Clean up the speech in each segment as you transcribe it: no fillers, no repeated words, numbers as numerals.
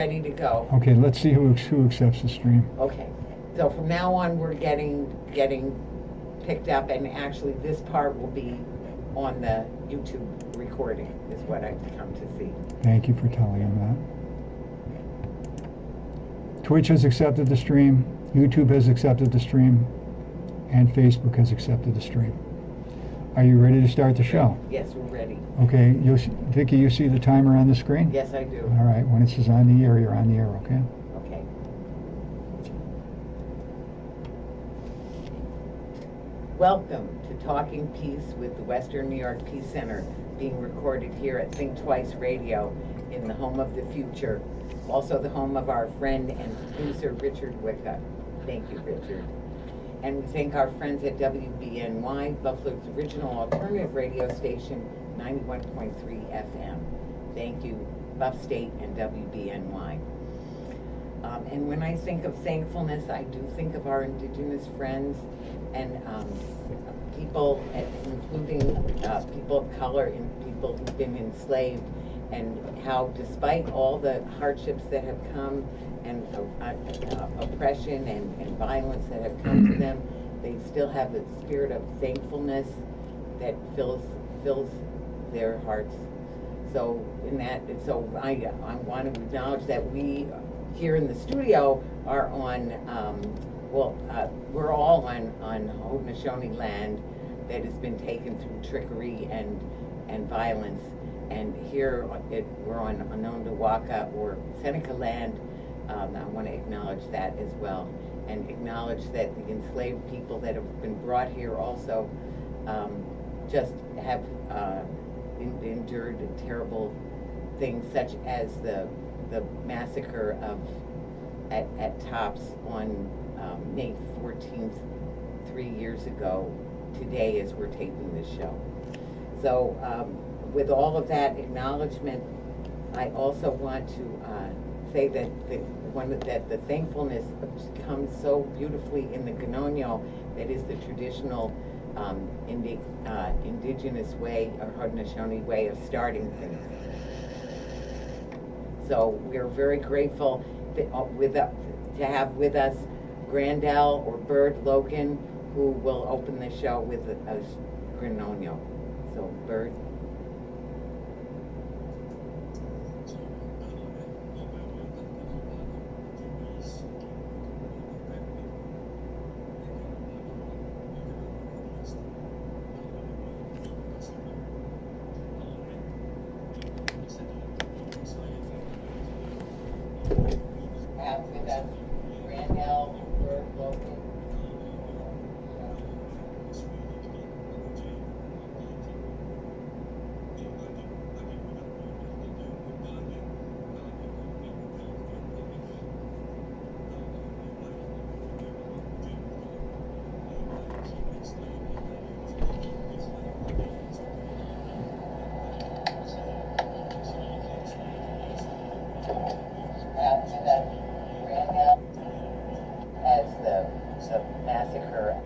Ready to go. Okay, let's see who accepts the stream. Okay, so from now on, we're getting picked up, and actually this part will be on the YouTube recording, is what I've come to see. Thank you for telling him that. Twitch has accepted the stream, YouTube has accepted the stream, and Facebook has accepted the stream. Are you ready to start the show? Yes, we're ready. Okay, Vicki, you see the timer on the screen? Yes, I do. All right, when it says on the air, you're on the air, okay? Okay. Welcome to Talking Peace with the Western New York Peace Center, being recorded here at Think Twice Radio in the home of the future, also the home of our friend and producer Richard Wicca. Thank you, Richard. And we thank our friends at WNY, Buffalo's original alternative radio station, 91.3 FM. Thank you, Buff State and WBNY. And when I think of thankfulness, I do think of our indigenous friends and people, including people of color and people who've been enslaved, and how despite all the hardships that have come and oppression and violence that have come to them, they still have the spirit of thankfulness that fills their hearts. So I want to acknowledge that we here in the studio are on we're all on Haudenosaunee land that has been taken through trickery and violence, and here we're on Tonawanda or Seneca land. I want to acknowledge that as well, and acknowledge that the enslaved people that have been brought here also just have endured terrible things, such as the massacre at Tops on May 14th, 3 years ago today as we're taping this show. So with all of that acknowledgement, I also want to say that the thankfulness comes so beautifully in the Ganonyo, that is the traditional indigenous way or Haudenosaunee way of starting things. So we're very grateful to have with us Grandell or Bird Logan, who will open the show with a Ganonyo. So Bird. Have with us Grandell, Bird Logan. As the massacre.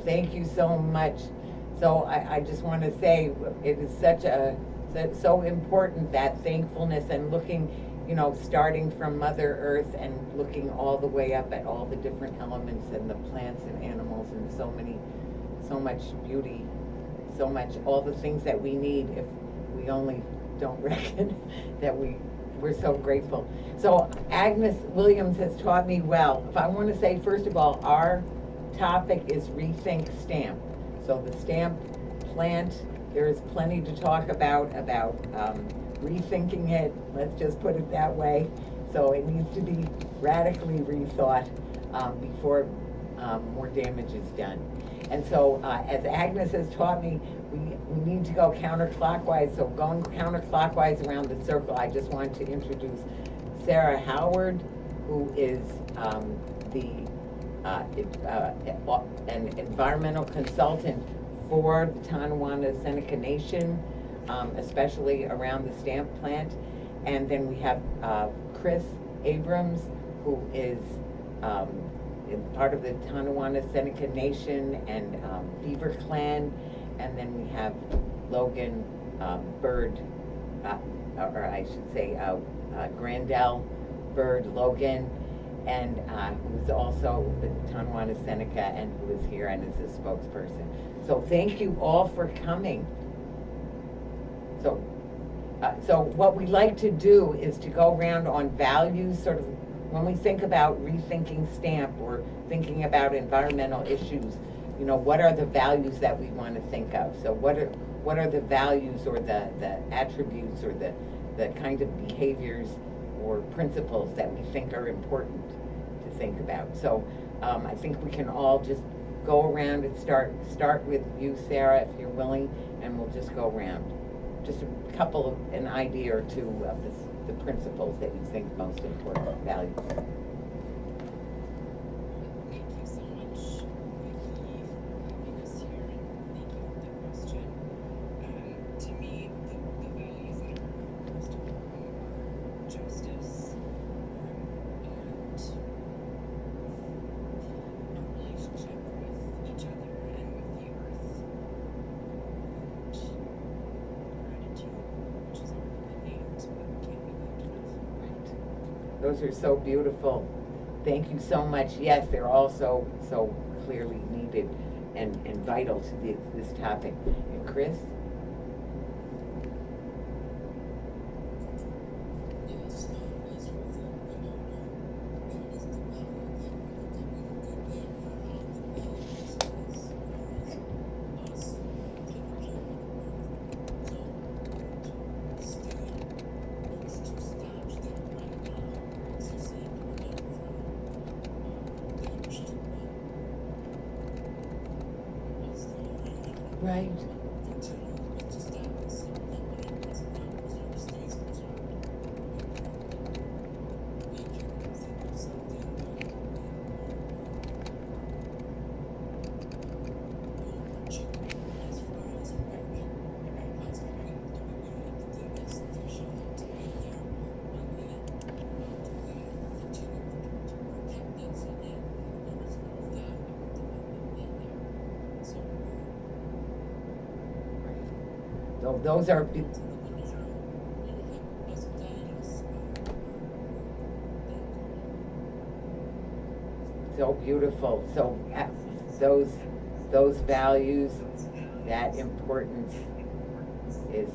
thank you so much. So I just want to say it is so important, that thankfulness, and looking, starting from Mother Earth and looking all the way up at all the different elements and the plants and animals and so much beauty, so much, all the things that we need if we only don't reckon that we're so grateful. So Agnes Williams has taught me well. If I want to say, first of all, our topic is Rethink STAMP. So the stamp plant, there is plenty to talk about rethinking it, let's just put it that way. So it needs to be radically rethought before more damage is done. And so as Agnes has taught me, we need to go counterclockwise. So going counterclockwise around the circle, I just want to introduce Sarah Howard, who is an environmental consultant for the Tonawanda Seneca Nation, especially around the stamp plant. And then we have Chris Abrams, who is part of the Tonawanda Seneca Nation and Beaver clan. And then we have Logan Bird, or I should say Grandell Bird Logan, and who's also with Tonawanda Seneca and who is here and is a spokesperson. So thank you all for coming. So what we like to do is to go around on values, sort of when we think about rethinking STAMP or thinking about environmental issues, what are the values that we want to think of? So what are the values or the attributes or the kind of behaviors or principles that we think are important to think about? So I think we can all just go around and start with you, Sarah, if you're willing, and we'll just go around. Just a couple of, an idea or two of the principles that you think most important, values. Thank you so much, Vicki, for having us here, and thank you for the question. To me, the values that are most important are justice and a relationship with each other and with the earth, and gratitude, which is already been named but can't be named enough. Right. Those are so beautiful. Thank you so much. Yes, they're all so clearly needed and vital to this topic. And Chris? Yes, as with the motto, that is the value that we live around the values as us taking care of the earth. So to stand needs to stop step right now, as you said, prevent from damage to it. What's the line? Right. Continue with the status of limited as long as the United States concerned. We can think of something that will be chicken, as fries, quick, as quick to be doing the things that should to be there, but yet to continue to protect us and yet there is no value in there. So So those are to the banana and have us guide us. so beautiful. So those values, that importance is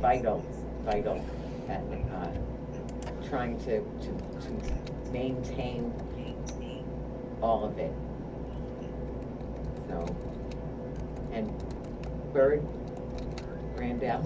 vital, and trying to maintain all of it. So, and Bird, Grandell.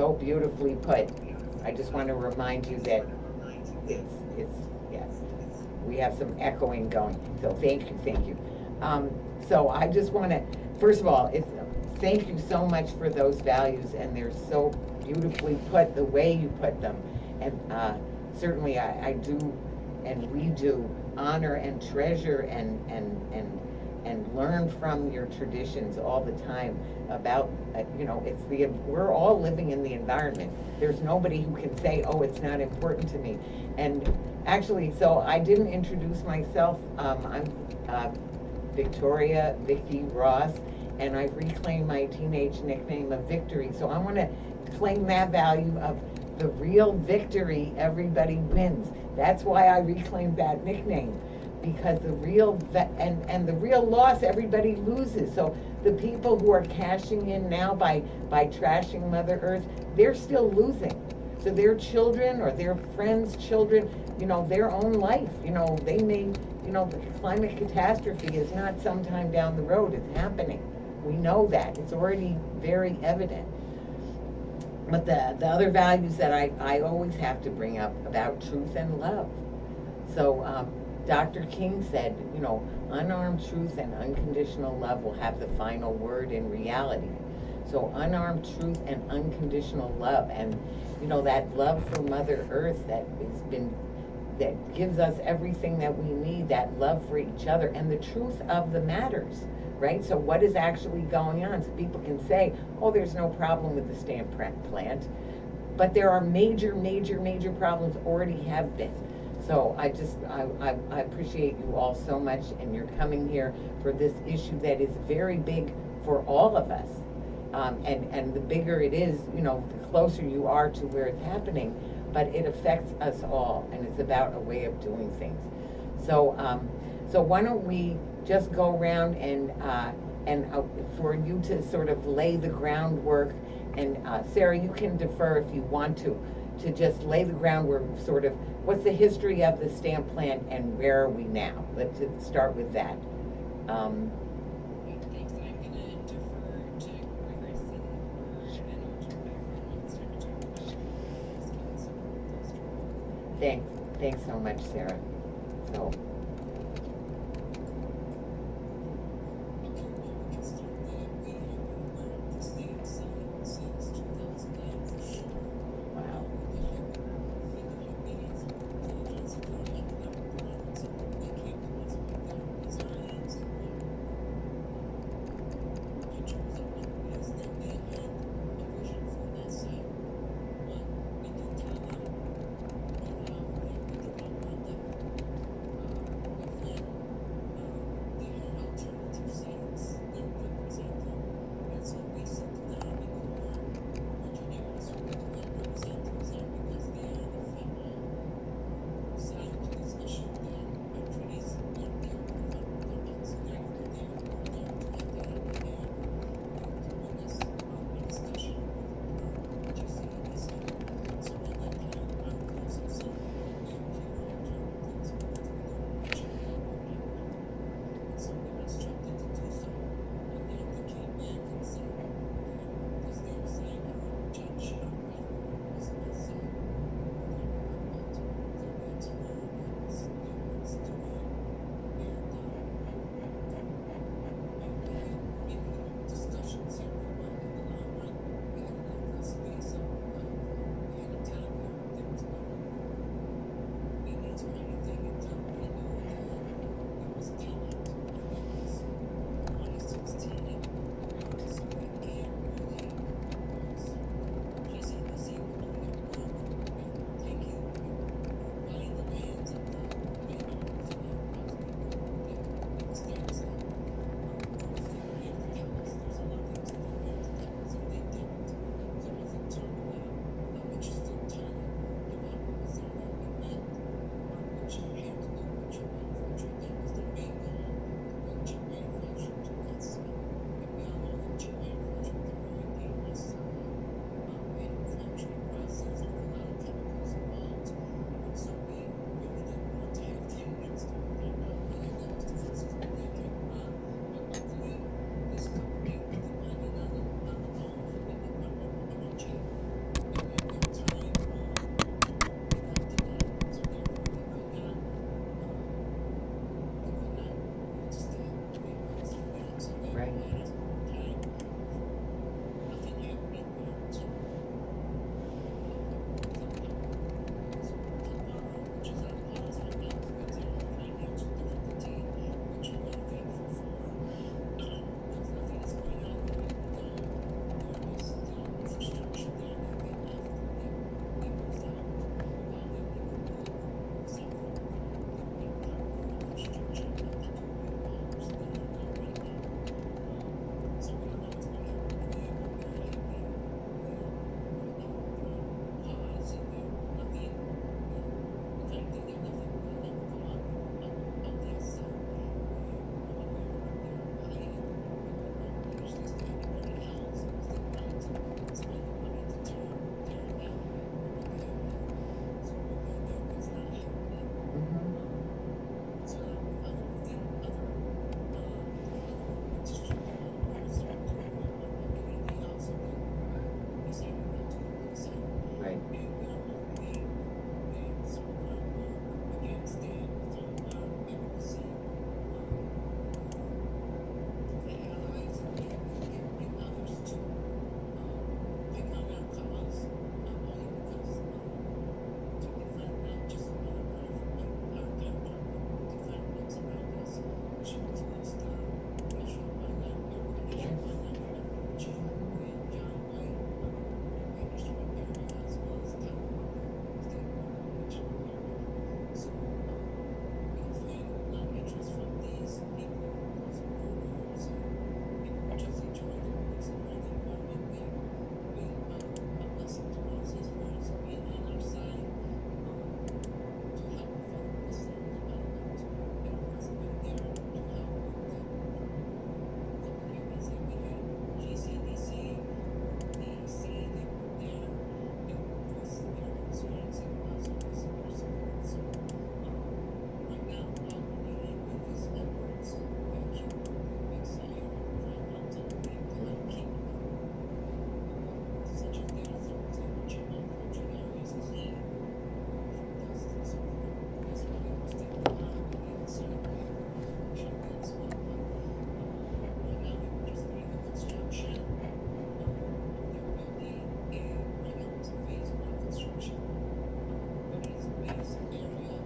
so beautifully put. I just want to remind you that yes, we have some echoing going. So thank you. So I just want to, first of all, thank you so much for those values, and they're so beautifully put, the way you put them. And certainly I do, and we do, honor and treasure and learn from your traditions all the time about, we're all living in the environment. There's nobody who can say, oh, it's not important to me. And actually, so I didn't introduce myself. I'm Victoria Vicky Ross, and I've reclaimed my teenage nickname of Victory. So I want to claim that value of the real victory, everybody wins. That's why I reclaimed that nickname, because the real and the real loss, everybody loses. So the people who are cashing in now by trashing Mother Earth, they're still losing. So their children or their friends' children, their own life, they may, the climate catastrophe is not sometime down the road, it's happening. We know that, it's already very evident. But the other values that I always have to bring up about truth and love. So Dr. King said, unarmed truth and unconditional love will have the final word in reality. So unarmed truth and unconditional love, and that love for Mother Earth that gives us everything that we need, that love for each other, and the truth of the matters, right? So what is actually going on? So people can say, oh, there's no problem with the stamp plant, but there are major problems, already have been. So I appreciate you all so much, and you're coming here for this issue that is very big for all of us. And the bigger it is, the closer you are to where it's happening, but it affects us all, and it's about a way of doing things. So why don't we just go around and for you to sort of lay the groundwork, and Sarah, you can defer if you want to just lay the groundwork, sort of what's the history of the stamp plant and where are we now? Let's start with that. Thanks. I'm going to defer to Chris and I'll turn back on once time to talk about Thanks so much, Sarah. So. Okay, well, we can start there. We have been running the stamp sign since 2009 for sure. Wow. With the hundred millions of pages of economic violence, and that came from us with the designs and pictures and memories that they had a vision for that site. But we did tell them right now that we did not want them. Right. And not only it's our work against them from our advocacy, the allies and others to take on our cause, not only because to defend not just our territory, but defend what's around us, which includes the national wildlife, Yes. refuge in John White Industrial Area, as well as Tonawanda State National Area. So we've had a lot of interest from these people, those owners and people who just enjoy the woods and all the environment. They've been a blessing to us as far as being on our side to help fund this development. And of course, been there to help with the couple hearings that we had. GCDC, DEC, they were there and voiced their concerns and also their support. So right now, all we're dealing with is efforts that keep moving this year from month to week to help keep such as data zones and unfortunate areas clean from dust and so forth. That's why we hosted the concern showing as well. Right now, they were just doing the construction. They're building right now it's phase one construction, but it's a base area.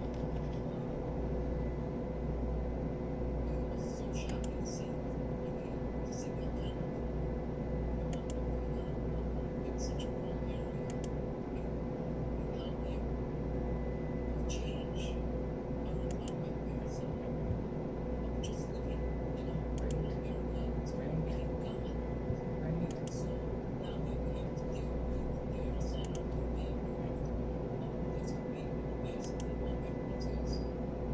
It was so shocking to see, to see that kind of development going on in such a rural area and how it will change our environment as of just living in a rural area. It's going to keep going. And so now that we have to deal with the other side of the Beaver, that's going to be massively what efforts is.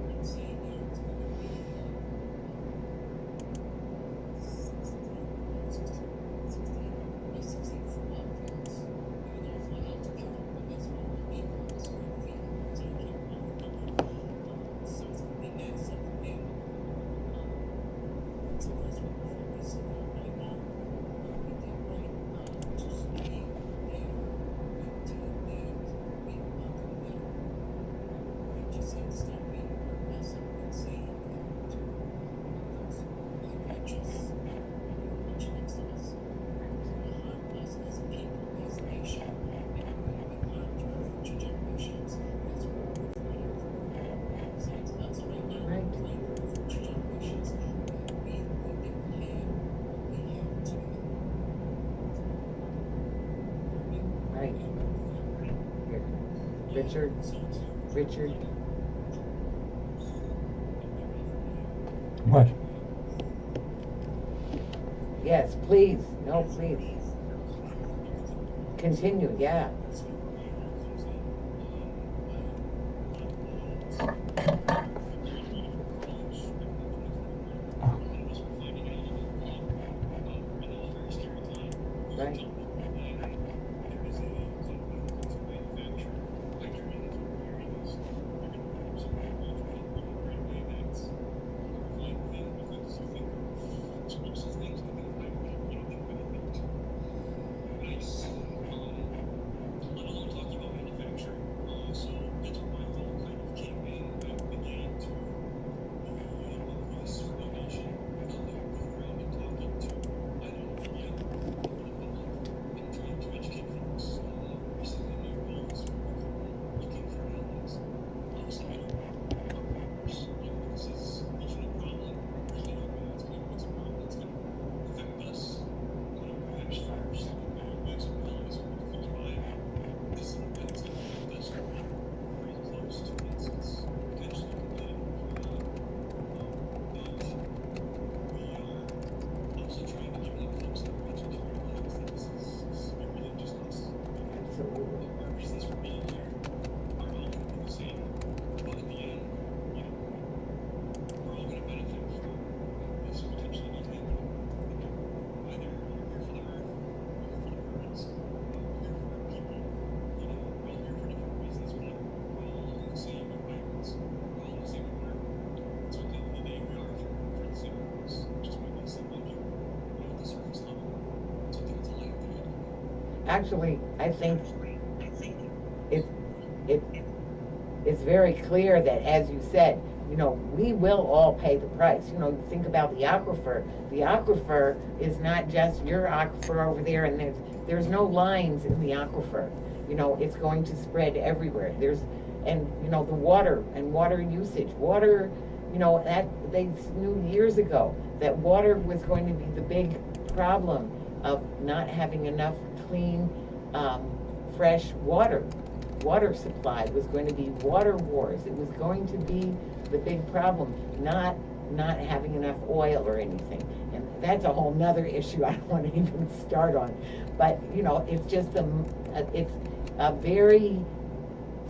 I'm saying there it's going to be 16 football fields, even though it's not altogether, but that's what will be on the square feet. So I can't remember the number. So it's going to be massive. And so that's what we're focusing on right now. We did write to Snipe there with the team that we welcome them. We just had to start being more aggressive and saying that to those who have interests much next to us, who will harm us as a people, as a nation, and will harm to our future generations. That's what we're fighting for. Saying to us right now, Right. we're fighting for future generations that they will have what we have today. Right. Here. Richard. Richard. What? Yes, please. No, please. Continue. Yeah. Right. Actually, I think it it's very clear that, as you said, we will all pay the price. You think about the aquifer. The aquifer is not just your aquifer over there, and there's no lines in the aquifer. It's going to spread everywhere. The water and water usage. Water, that they knew years ago that water was going to be the big problem of not having enough clean, fresh water. Water supply was going to be water wars. It was going to be the big problem, not having enough oil or anything. And that's a whole nother issue I don't want to even start on. But it's just it's a very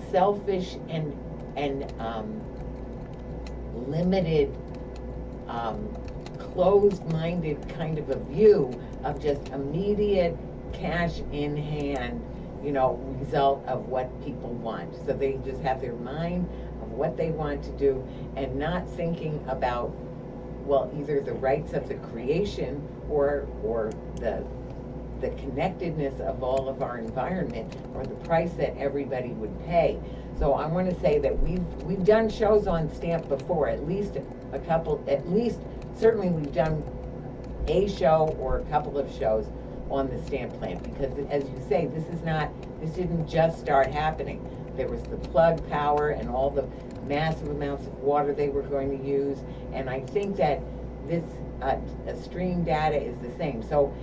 selfish and limited, closed-minded kind of a view of just immediate cash in hand, result of what people want. So they just have their mind of what they want to do and not thinking about, well, either the rights of the creation or the connectedness of all of our environment, or the price that everybody would pay. So I want to say that we've done shows on STAMP before, at least certainly we've done a show or a couple of shows on the STAMP plan, because as you say, this didn't just start happening. There was the plug power and all the massive amounts of water they were going to use, and I think that this stream data is the same. So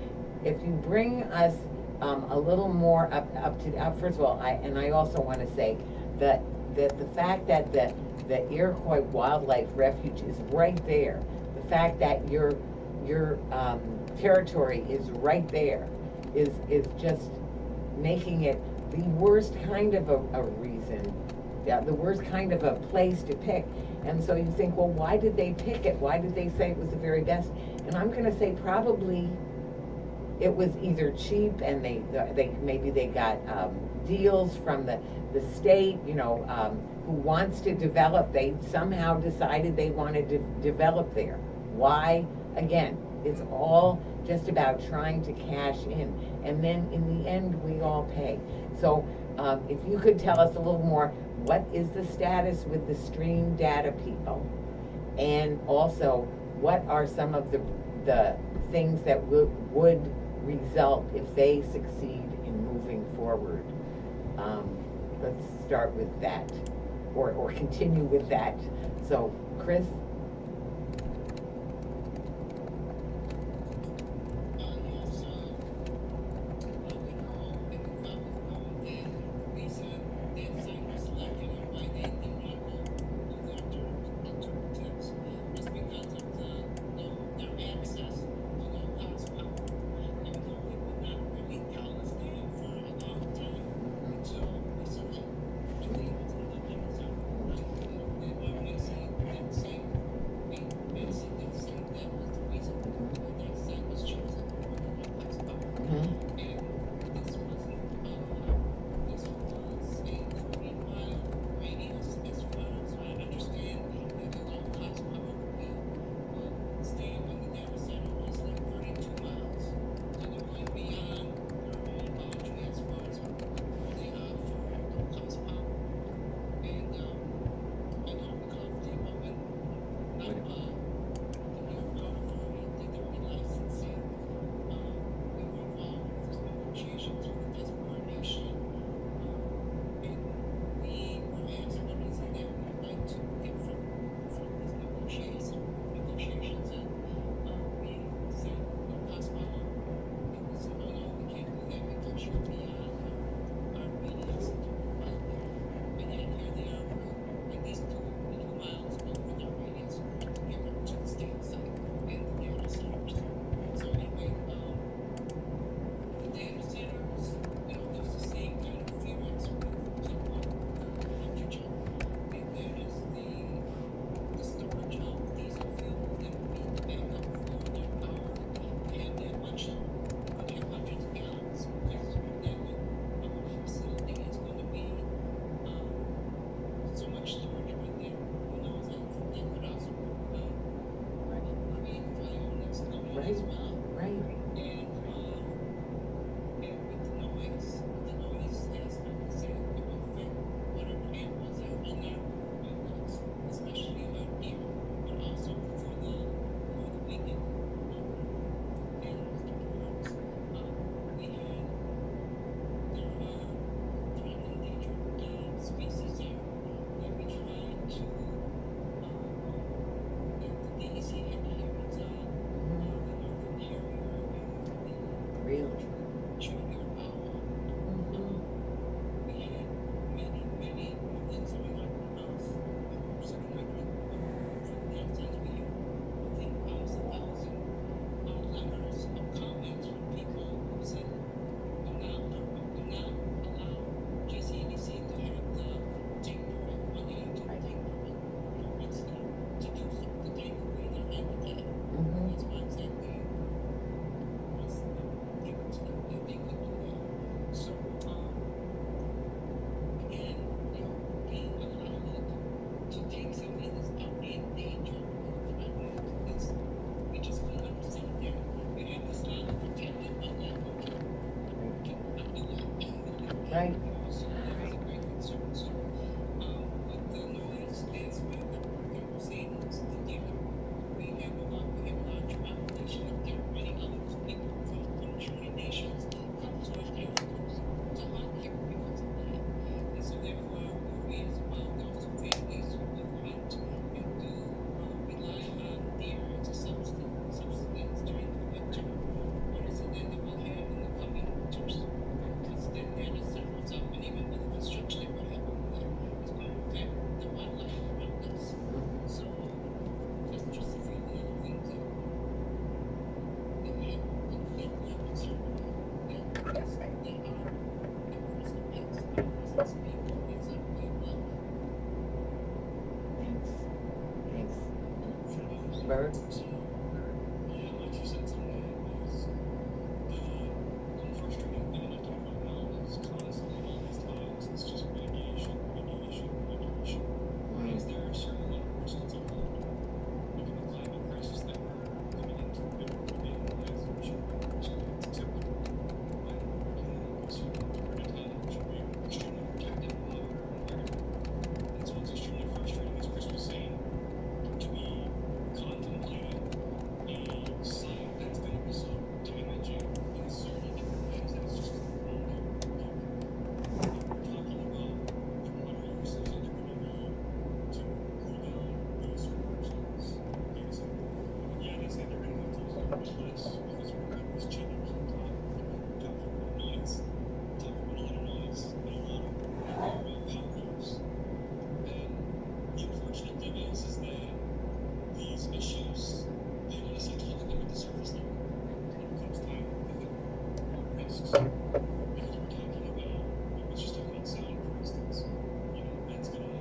if you bring us a little more up to first of all, I also want to say that the fact that the Iroquois Wildlife Refuge is right there, the fact that your territory is right there is just making it the worst kind of a reason, the worst kind of a place to pick. And so you think, well, why did they pick it? Why did they say it was the very best? And I'm going to say probably it was either cheap, and maybe they got deals from the state, who wants to develop. They somehow decided they wanted to develop there. Why? Again, it's all just about trying to cash in, and then in the end we all pay. So if you could tell us a little more, what is the status with the stream data people, and also what are some of the things that would result if they succeed in moving forward? Let's start with that, or continue with that. So, Chris? Beaver? So, yeah, my 2 cents on that is the one frustrating thing I talk about now is constantly all these times it's just mitigation, mitigation, mitigation. Because there are a certain amount of risks that's involved. Given the climate crisis that we're coming into, we didn't realize that we should run risk when it's acceptable. But in this period of time, we should be extremely protective of our environment. And so it's extremely frustrating, as Chris was saying, to be contemplating a site that's going to be so damaging in so many different ways that it's just wrong. We're talking about the water usage that they're going to need to cool down these resources. Data center. Yeah, they say they're going to have to use a little less because we're going to have these chillers on top. We're talking about noise. We're talking about a lot of noise and a lot of power use. And the unfortunate thing is that these issues, they don't necessarily talk about the surface level when it comes time to think about risks. Because we're talking about, let's just talk about sound, for instance. You know, that's going to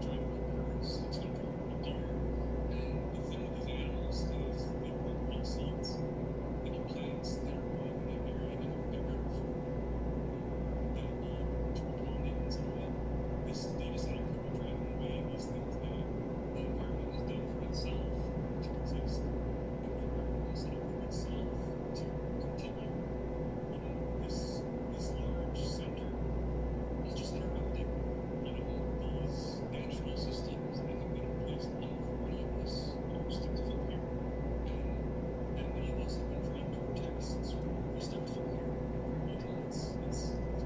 drive away birds, it's going to drive away deer. And the thing with these animals is they will eat seeds, they eat plants that are growing in that area, and they're very food. They need to be pollinate and so on. This data center could be driving away these things that the environment has done for itself to exist. And the environment has set up for itself to continue. You know, this large center is just interrupting, you know, these natural systems that have been in place long before any of us stepped foot here. And that many of us have been trying to protect since we stepped foot here. You know, it's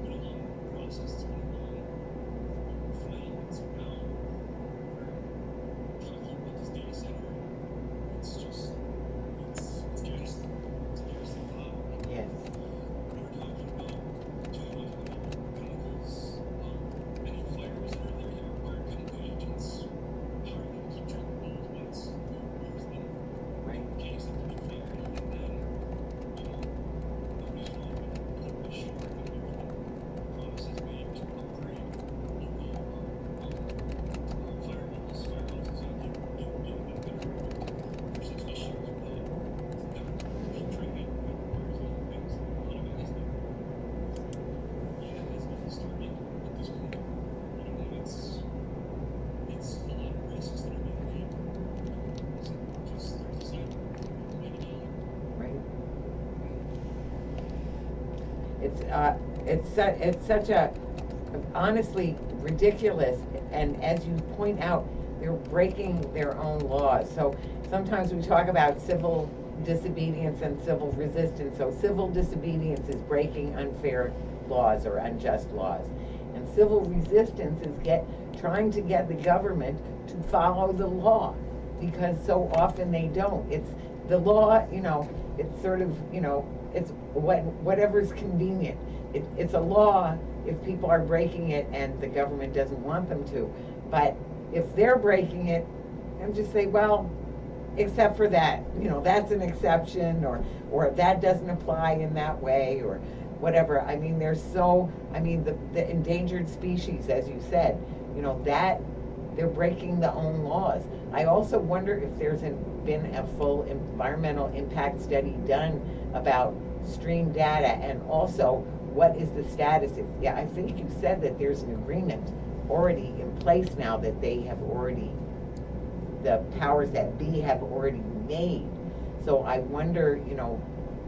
been a long process, it's been a long fight, and so now we're talking about this data center. It's just, it's ghastly. It's a ghastly thought. Yes. We were talking about too much about chemicals. Any fires that are there that require chemical agents, how are you going to keep track of those once you use them? Right. In case of a fire, and then, you know, nobody's really been completely sure that there's been promises made to upgrade local firewalls out there, getting them better. There's such issues with network training that requires a lot of things that a lot of it has been, started at this point. You know, it's a lot of risks that are being made. Just they're deciding to make a dollar. Right. It's such a honestly ridiculous, and as you point out, they're breaking their own laws. So sometimes we talk about civil disobedience and civil resistance. So civil disobedience is breaking unfair laws or unjust laws, and civil resistance is trying to get the government to follow the law, because so often they don't. It's the law, you know, it's sort of, you know, it's whatever's convenient. It's a law if people are breaking it and the government doesn't want them to. But if they're breaking it, and just say, well, except for that, you know, that's an exception, or that doesn't apply in that way, or whatever. I mean, the endangered species, as you said, you know, that they're breaking their own laws. I also wonder if there's been a full environmental impact study done about stream data, and also what is the status. I think you said that there's an agreement already in place now that they have already, the powers that be have already made. So I wonder, you know,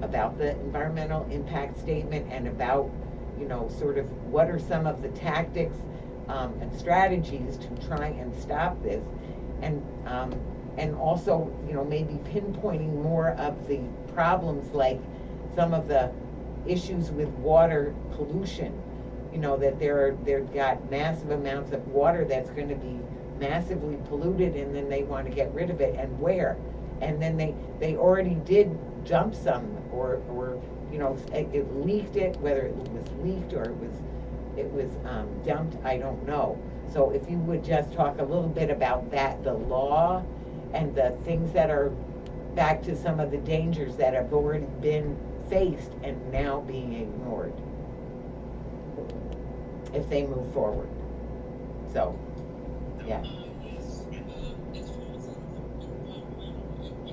about the environmental impact statement, and about, you know, sort of what are some of the tactics and strategies to try and stop this, and also, you know, maybe pinpointing more of the problems, like some of the issues with water pollution. You know, that they've got massive amounts of water that's going to be massively polluted, and then they want to get rid of it, and where? And then they already did dump some, or you know, it leaked it, whether it was leaked or it was dumped, I don't know. So if you would just talk a little bit about that, the law, and the things that are back to some of the dangers that have already been faced and now being ignored, if they move forward. So, yeah. Yes, as far as the environmental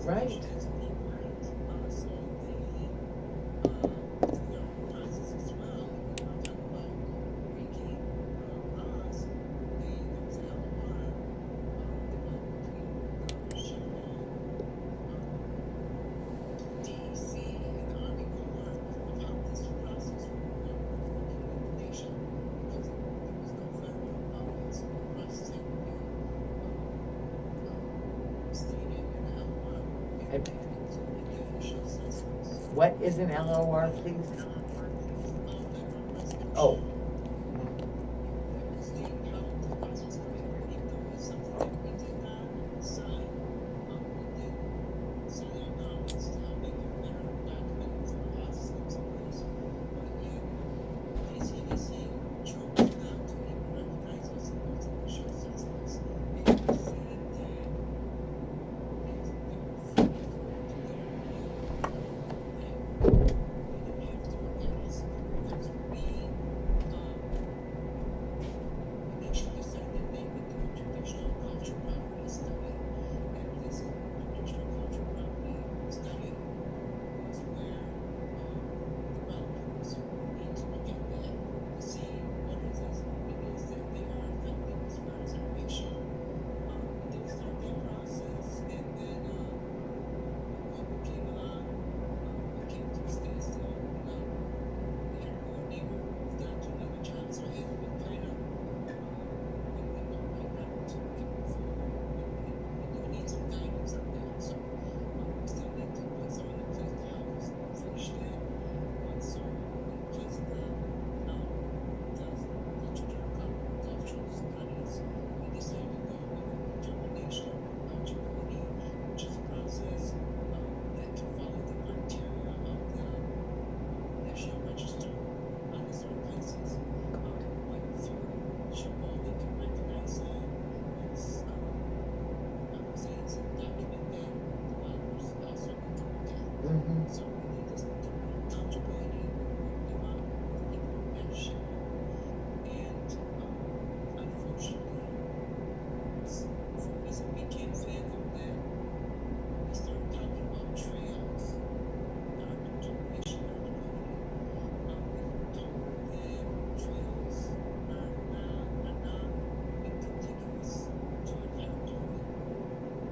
Right. Indigenous people. So they, through their own process as well, when you talk about breaking laws, there was an LOR developed between the Chevron, DEC, and the Army Corps of how this process would work within the nation, because there was no federal process that would be stated in the LOR, And including the initial assessments. what is an LOR, please? Federal resolution. Oh. That would state how the process would be, even though it's something that we did not sign, we did sign our comments to help make it a better document from a process that was in place. But again, KCDC chose not to even recognize us in those initial assessments. And they said that if they were to do their review, that they didn't have to look at us because we initially said that they would do a traditional cultural property study. And this traditional cultural property study was where developers need to look at that to see what it is that they are affecting as far as our nation. We did start that process, and then COVID came along, it came to a standstill. We had a coordinator who moved on to another job, so it had been kind of waiting right now to get forward. We do need some guidance on that, so we still need to put something in place to help us finish that. So in place of the cultural studies, we decided to go with a determination of eligibility, which is a process that can follow the criteria of the National Register on historic places. Like through Sherpa, they can recognize that. It's, I would say it's a document that developers also need to look at. Mm-hmm. So we need this eligibility, the amount of people that show. And unfortunately, for a reason we can't fathom that when we start talking about trails, our determination, our ability, we were told that trails are not contiguous to our territory.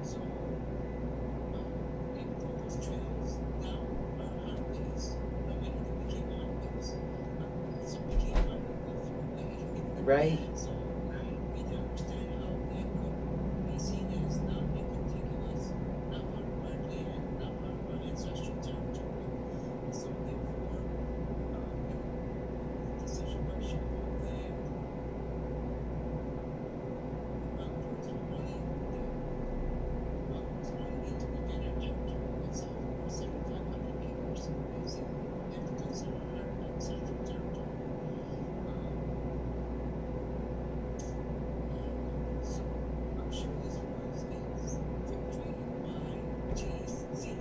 So even though those trails now are highways, many of them became highways, some became part of the thruway. Right. So we didn't understand how that could be seen as not a contiguous, not part of our land, not part of our ancestral territory. So therefore, the decision by Sherpa that developers were wanting need to look at our territory itself, our 7,500 acres, as they have to consider our ancestral territory. So I'm sure this was infiltrated by GC,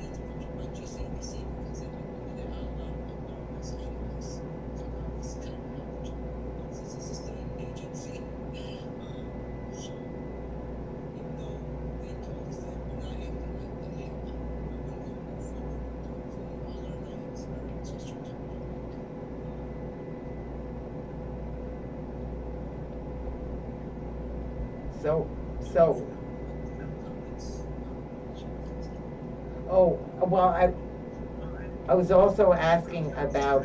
because they didn't really outline what there was anyways. So that was kind of knowledgeable, because this is a state agency. So even though they told us that we're not acting like that, we're going to move forward to include all our lands, our ancestral territory. So, Comments, oh, well, I was also asking about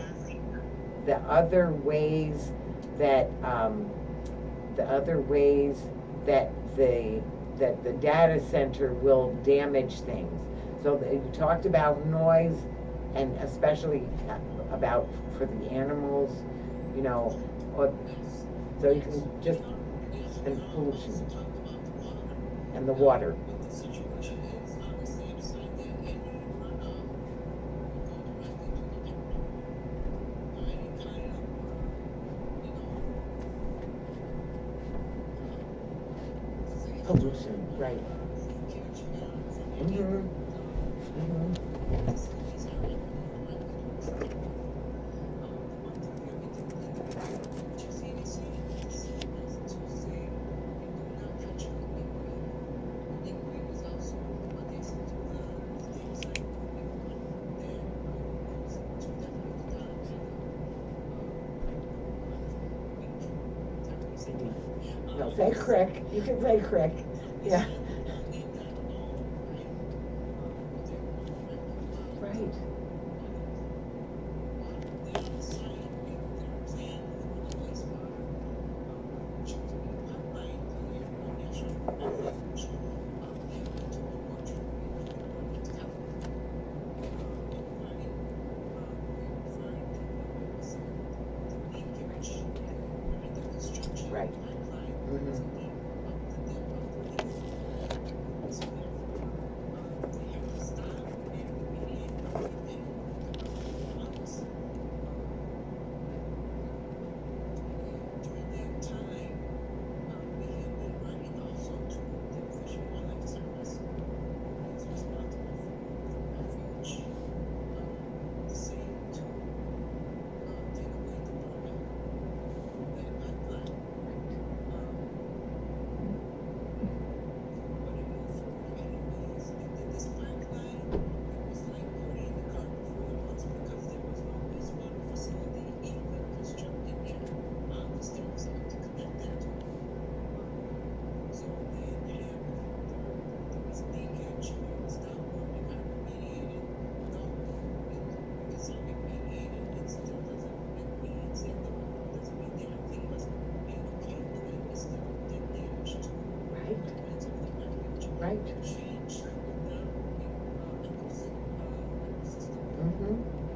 the other ways that, the data center will damage things. So you talked about noise, and especially about for the animals, you know, or, so you can just, and pollution talked about the water. and the water. What the situation is on the same side that any runoff will go directly to the pipeline. Any kind of, Pollution, right. leakage from any Mm-hmm. Mm-hmm. facilities are going to go directly to the state. The one thing that we did leave with GCDC was to say, do not touch the big green. The big green is also adjacent to the No, say crick. You can say crick. Yeah. Right. Right.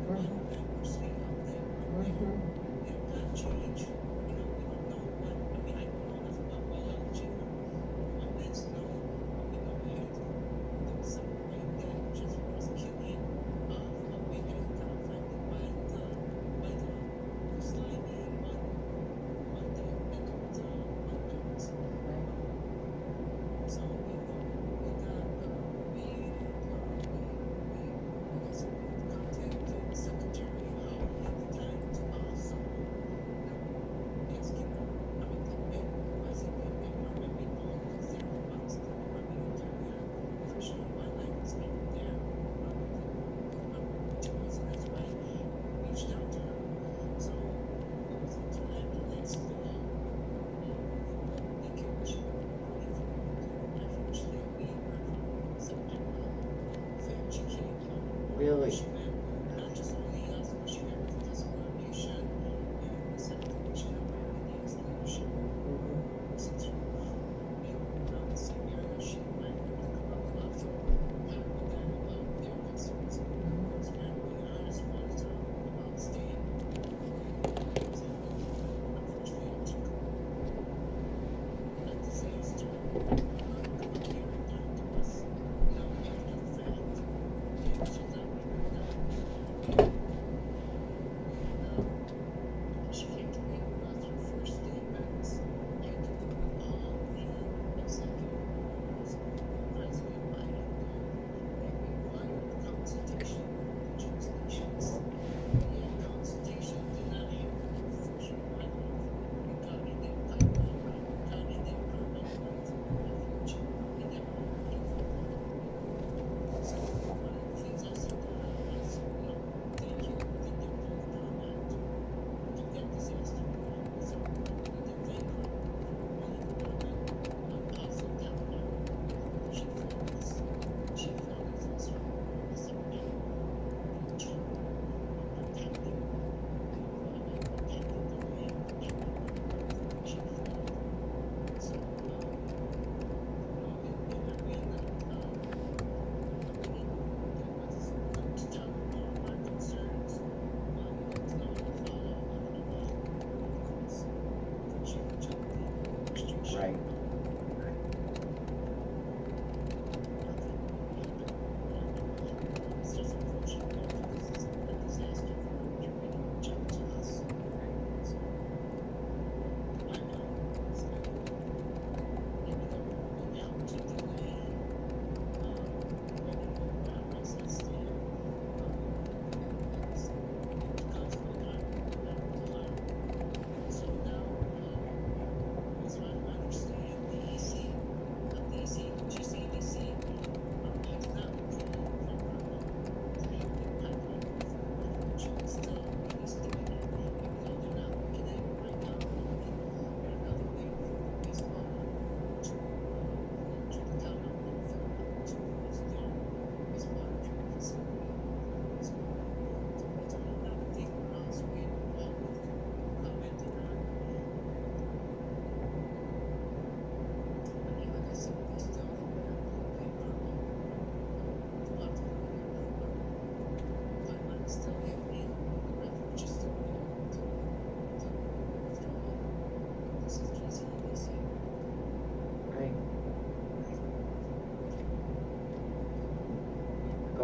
Right. Really?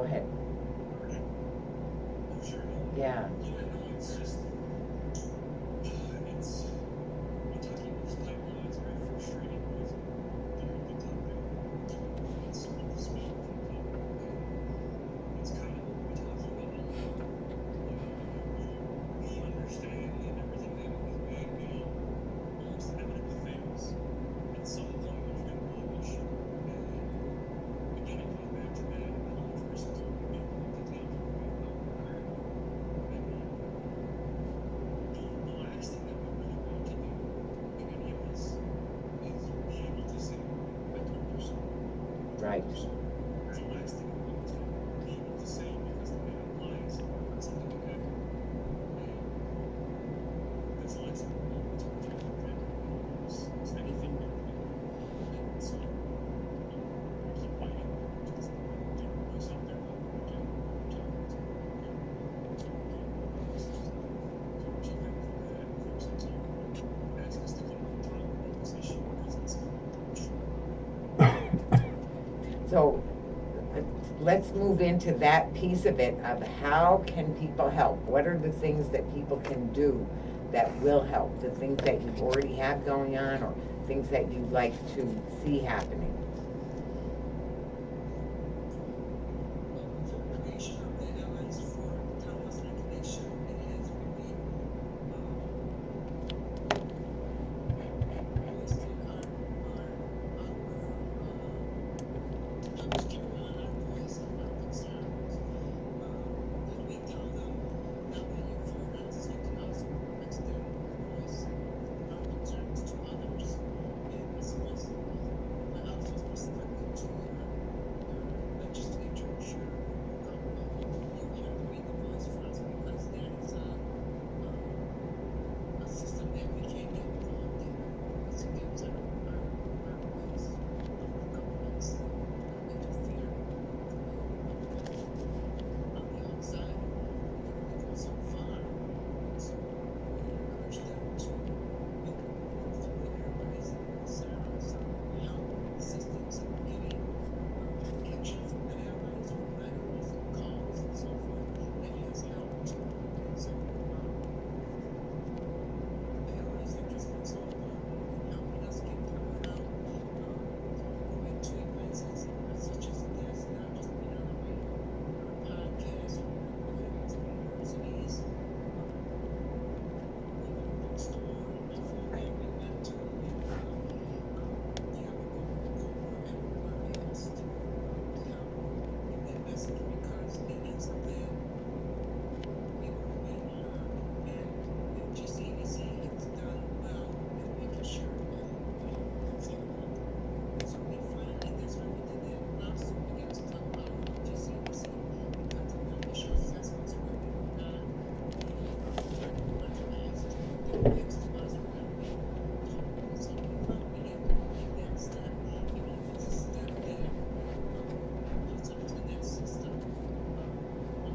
ahead. Oh, sure. Yeah. Yeah, no, it's just, it's, we're talking about this pipeline, it's very frustrating with the topic. It's the speed of the topic. It's kind of what we're talking about. We understand and everything that almost inevitably fails. At some point, there's going to be an issue. And again, it comes back to that, how much risk do we take the last thing that we really want to do in any of this is be able to say, I told you so. Right. It's the last thing we want to be able to say because then it implies that something can happen. And that's the last thing we want to protect is anything that we do. And so we keep fighting. Just get our voice out there. So let's move into that piece of it, of how can people help? What are the things that people can do that will help? The things that you already have going on, or things that you'd like to see happening? The creation of the Allies for Tonawanda Seneca Nation, it has really boosted our helped carry on our voice and our concerns. When we tell them, now that you've heard us, you can also extend your voice and our concerns to others. And it's supposed to, but also specifically to your legislature, your government. You have to be the voice for us because that is a system that we can't get involved in. It's against our ways of governments interfere on the outside. They go so far. So we encourage them to go through the airways and concerns, help, assistance in getting communication from the allies, from letters and calls and so forth. That has helped. And so the allies have just been so important in helping us get the word out, going to events such as this, not just being on the radio, on a podcast, or events at universities, even a bookstore, before that we went to, yeah, we go everywhere else to help get that message because it is something people are being heard, and the GCDC has done well in making sure that it's heard. So we finally, that's why we did that lawsuit, we got to talk about it with GCDC because of the initial assessments where we were not being recognized, they were next to us, we're not being heard. So we felt we had to make that step, even if it's a step that puts us to that system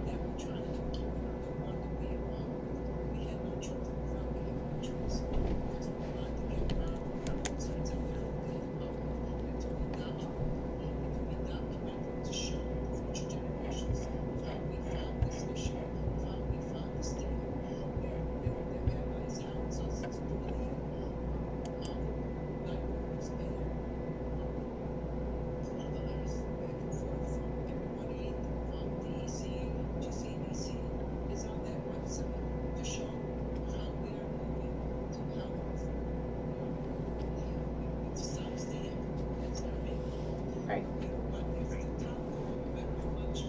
that we're trying to keep or that want to be involved with. We had no choice. We felt we had no choice because we wanted to get our concerns out there in the public and to be documented. It can be documented to show future generations of how we fought this issue, of how we fought this thing. And the allies helped us to really all the letters and letters back and forth from everybody from DEC, GCDC is on that website to show how we are moving to help stop stamp. That's our main goal. Right. No matter what, that's the top goal. No matter how much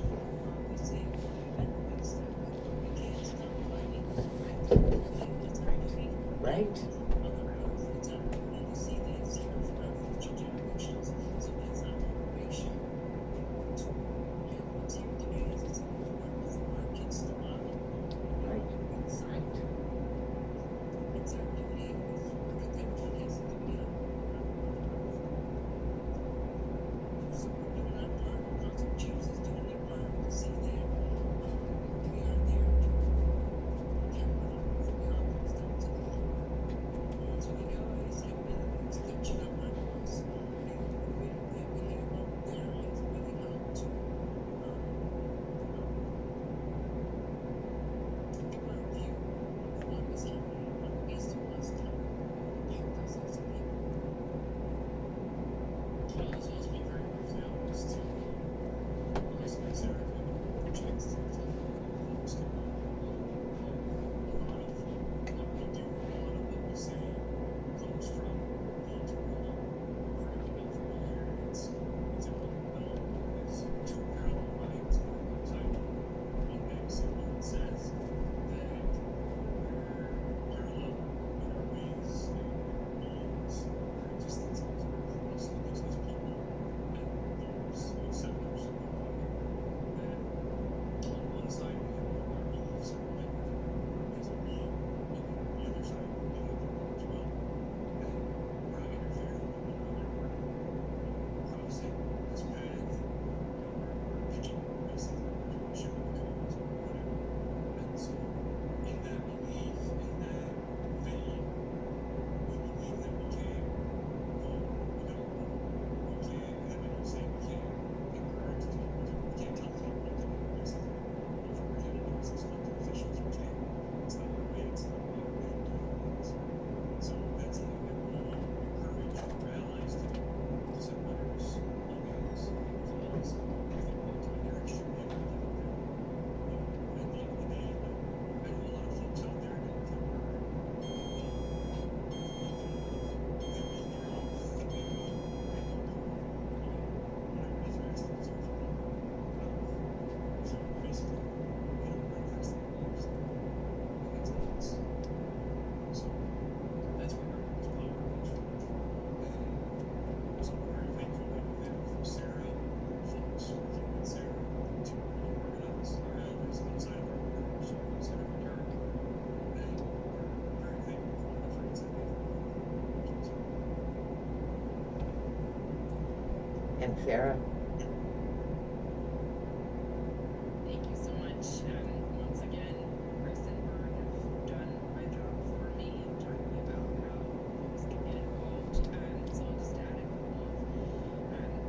we say we're going to end stamp, we can't stop fighting, right? It's our duty. Right. Other words, it's our duty to see things here for our future generations. So that's our motivation to have what's here today is it's important for our kids tomorrow. Right. It's Right. our duty. Everyone has a duty on the roof. So we're Well, this will be very brief now, is to also like Sarah kind of projects to folks to know a lot of what we do, a lot of what we say comes from the internal vernacular from here. It's important to know is two parallel lines going outside one magazine that says that we're parallel in our ways and our beings, our existences are across indigenous people and those sectors of the that on one side we have what our beliefs are like as a being, and then on the other side we believe in them as well. And we're not interfering with one another, we're crossing this path, and we're picking basically we're sharing the codes or whatever. And so in that belief, in that vein, we believe that we can vote, we don't vote, we can't have any say, we can't encourage people to, we can't tell people what to do, basically. If we're headed towards these elected officials, we can't. It's not our way, it's not our way of doing things. So that's something that we encourage our allies to do, to send letters, emails, calls, if they want to, and they're extremely active in that. At the end of the day, like, I know a lot of folks out there that were that's where our power comes from. And so we're very thankful that we have Sarah, folks working with Sarah to really organize our allies outside of our borders, outside of our territory. And we're very thankful for the efforts that they've put into And Sarah? Thank you so much. Once again, Chris and Bert have done my job for me, talking about how folks can get involved. So I'll just add a couple of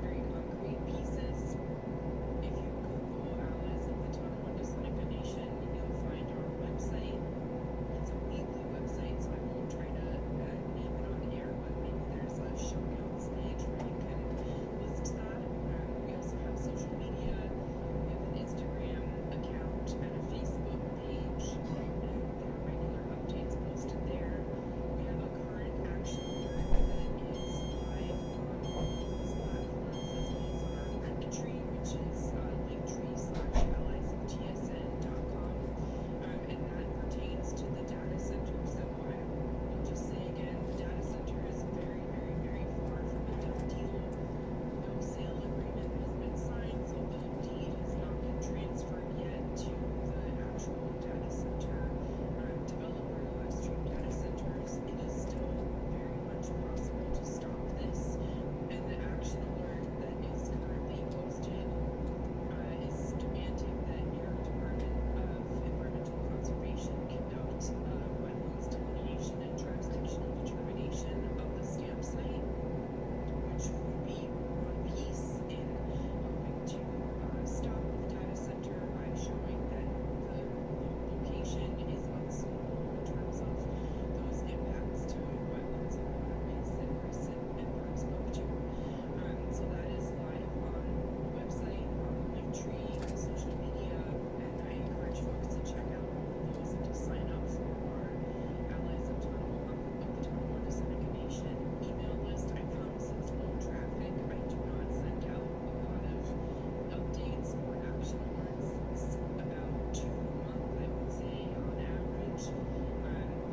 very concrete pieces. If you Google Allies of the Tonawanda Seneca Nation, you'll find our website. It's a weekly website, so I won't try to name it on the air, but maybe there's a show notes page where you can list that. We also have social media. We have an Instagram account and a Facebook page, and there are regular updates posted there. We have a current action alert that is live on all of those platforms, as well as on our link tree, which is linktree/alliesoftsn.com, and that pertains to the data center. So I'll just say again, the data center is very, very, very far from a done deal. No sale agreement has been signed, so the deed has not been transferred yet to the actual data center developer, Western Data Centers. It is still very much possible to stop this, and the action alert that is currently posted is demanding that your Department of Environmental Conservation conduct wetlands delineation and jurisdictional determination of the stamp site, which would be one piece in helping to stop the data center by showing that the location is unsuitable in terms of those impacts to wetlands and waterways that Chris and Bert spoke to. So that is live on the website, on the link tree, on social media, and I encourage folks to check out all of those and to sign up for our Allies of the Tonawanda Seneca Nation email list. I promise it's low traffic. I do not send out a lot of updates or action alerts. It's about 2 a month, I would say, on average.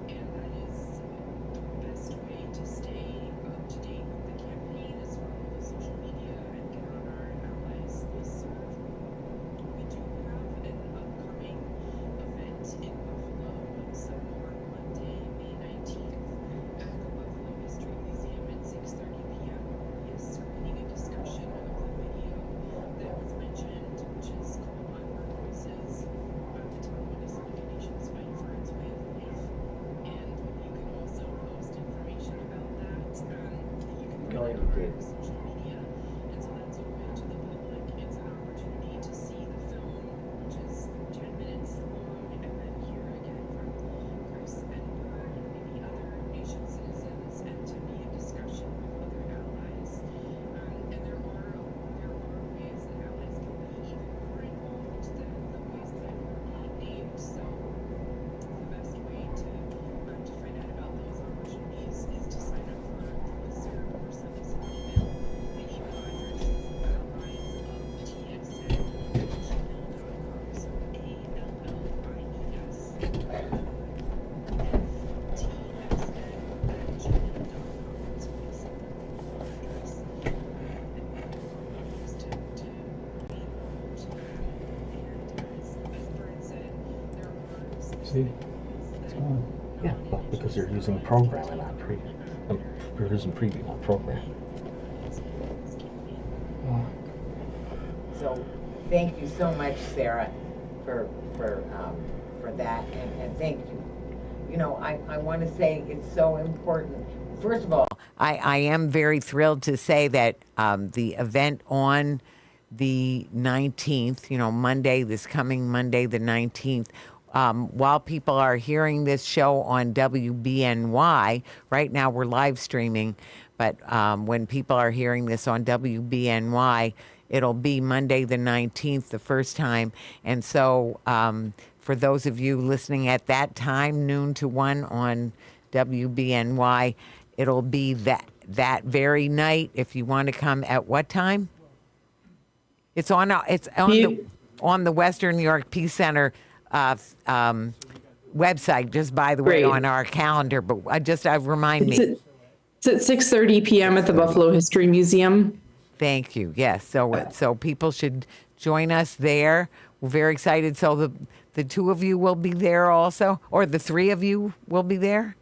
And that is the best way to stay up to date with the campaign, is follow the social media and get on our allies listserv. We do have an upcoming event in Buffalo, so on Monday, May 19th, at the Buffalo History Museum at 6:30 p.m. We'll be screening a discussion of the video that was mentioned, which is called Unheard Voices, the Tonawanda Seneca Nation's Fight for its Way of Life. And you can also post information about that. You can No, put it you on did. our social media, and so that's open to the public. It's an opportunity to see the film, which is 10 minutes long, and then hear again from Chris and Bert and maybe other nation citizens, and to be a discussion with other allies. See? It's gone. Yeah, well, because they're using program and not they're using preview, not program. So thank you so much, Sarah, for that, and thank you. You know, I want to say it's so important. First of all, I am very thrilled to say that the event on the 19th, you know, Monday, this coming Monday, the 19th, while people are hearing this show on WBNY, right now we're live streaming, but when people are hearing this on WBNY, it'll be Monday the 19th, the first time. And so for those of you listening at that time, noon to 1 on WBNY, it'll be that very night. If you want to come at what time? It's on the Western New York Peace Center website, just by the way, on our calendar. But remind me. It's at 6:30 p.m. at the Buffalo History Museum. Thank you. Yes. So people should join us there. We're very excited. So the two of you will be there also, or the three of you will be there?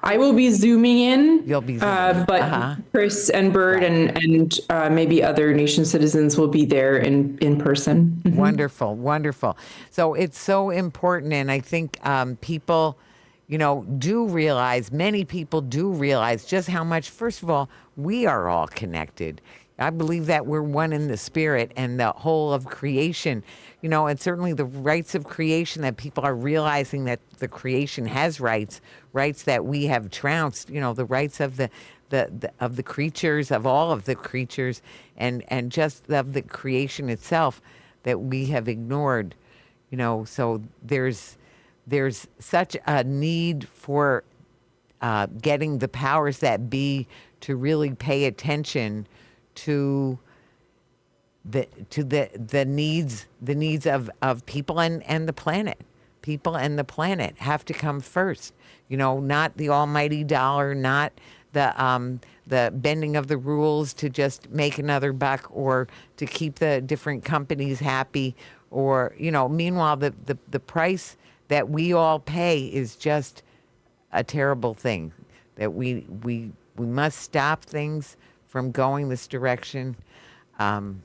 I will be Zooming in. You'll be Zooming. But Chris and Bird and maybe other nation citizens will be there in person. Mm-hmm. Wonderful, wonderful. So it's so important, and I think people, you know, many people do realize just how much, first of all, we are all connected. I believe that we're one in the spirit and the whole of creation, you know, and certainly the rights of creation, that people are realizing that the creation has rights that we have trounced, you know, the rights of the creatures, of all of the creatures, and just of the creation itself that we have ignored, you know. So there's such a need for getting the powers that be to really pay attention to the needs of people and the planet. People and the planet have to come first. You know, not the almighty dollar, not the bending of the rules to just make another buck or to keep the different companies happy, or, you know, meanwhile the price that we all pay is just a terrible thing. That we must stop things from going this direction. And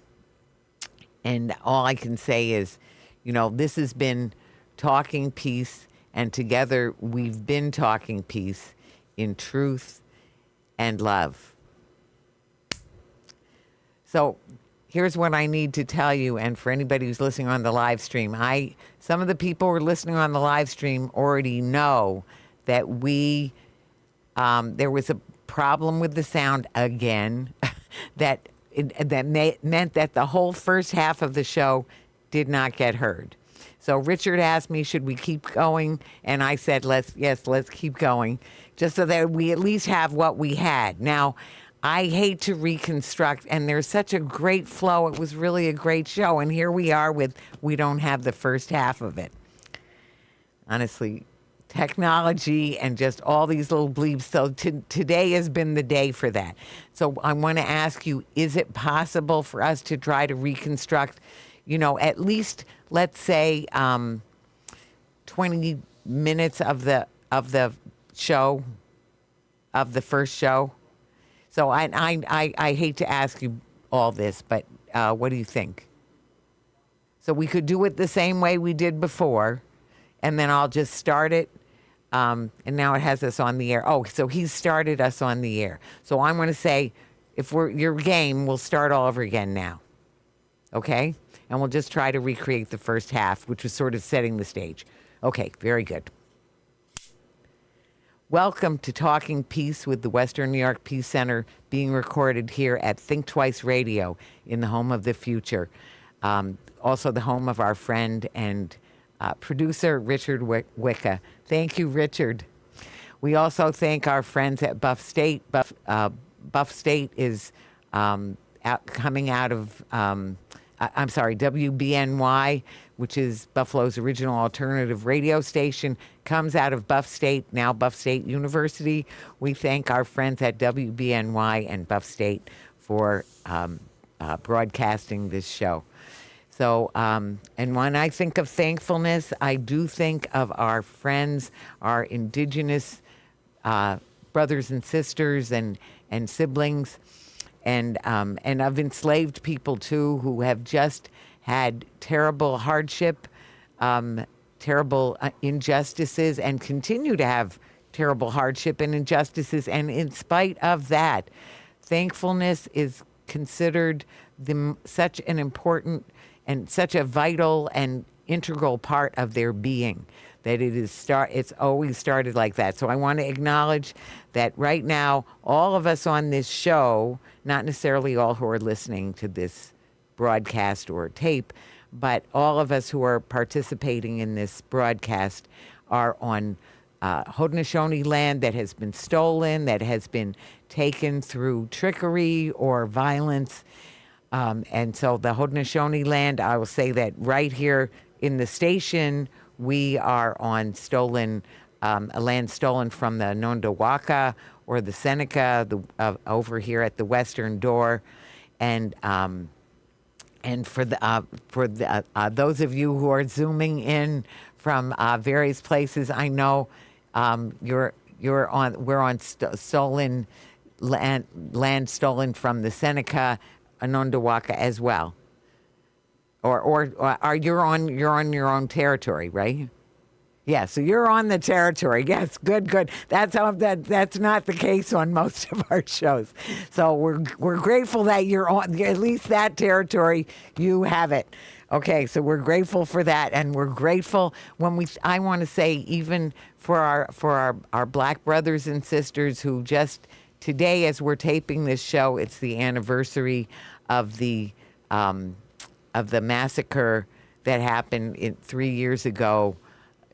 all I can say is, you know, this has been Talking Peace, and together we've been talking peace in truth and love. So here's what I need to tell you, and for anybody who's listening on the live stream, some of the people who are listening on the live stream already know that there was a problem with the sound again, that meant that the whole first half of the show did not get heard. So Richard asked me, should we keep going? And I said, let's keep going, just so that we at least have what we had. Now, I hate to reconstruct, and there's such a great flow. It was really a great show, and here we are we don't have the first half of it. Honestly, technology and just all these little bleeps. So today has been the day for that. So I want to ask you, is it possible for us to try to reconstruct, you know, at least, let's say, 20 minutes of the show, of the first show? So I hate to ask you all this, but what do you think? So we could do it the same way we did before, and then I'll just start it. And now it has us on the air. Oh, so he started us on the air. So I'm going to say, if your game, we'll start all over again now. Okay? And we'll just try to recreate the first half, which was sort of setting the stage. Okay, very good. Welcome to Talking Peace with the Western New York Peace Center, being recorded here at Think Twice Radio in the home of the future. Also the home of our friend and producer, Richard Wicca. Thank you, Richard. We also thank our friends at Buff State. Buff State is coming out of, WBNY, which is Buffalo's original alternative radio station, comes out of Buff State, now Buff State University. We thank our friends at WBNY and Buff State for broadcasting this show. So, and when I think of thankfulness, I do think of our friends, our indigenous brothers and sisters and siblings, and of enslaved people too, who have just had terrible hardship, terrible injustices, and continue to have terrible hardship and injustices. And in spite of that, thankfulness is considered such an important and such a vital and integral part of their being, that it's always started like that. So I want to acknowledge that right now, all of us on this show, not necessarily all who are listening to this broadcast or tape, but all of us who are participating in this broadcast are on Haudenosaunee land that has been stolen, that has been taken through trickery or violence. And so the Haudenosaunee land, I will say that right here in the station, we are on stolen, a land stolen from the Nondawaka or the Seneca, over here at the western door. And for those of you who are zooming in from various places, I know we're on stolen land stolen from the Seneca, Nondawaka as well, or you're on your own territory, right? Yeah, so you're on the territory. Yes, good. That's not the case on most of our shows. So we're grateful that you're on at least that territory. You have it. Okay, so we're grateful for that, and we're grateful I want to say, even for our Black brothers and sisters who just today, as we're taping this show, it's the anniversary of the massacre that happened 3 years ago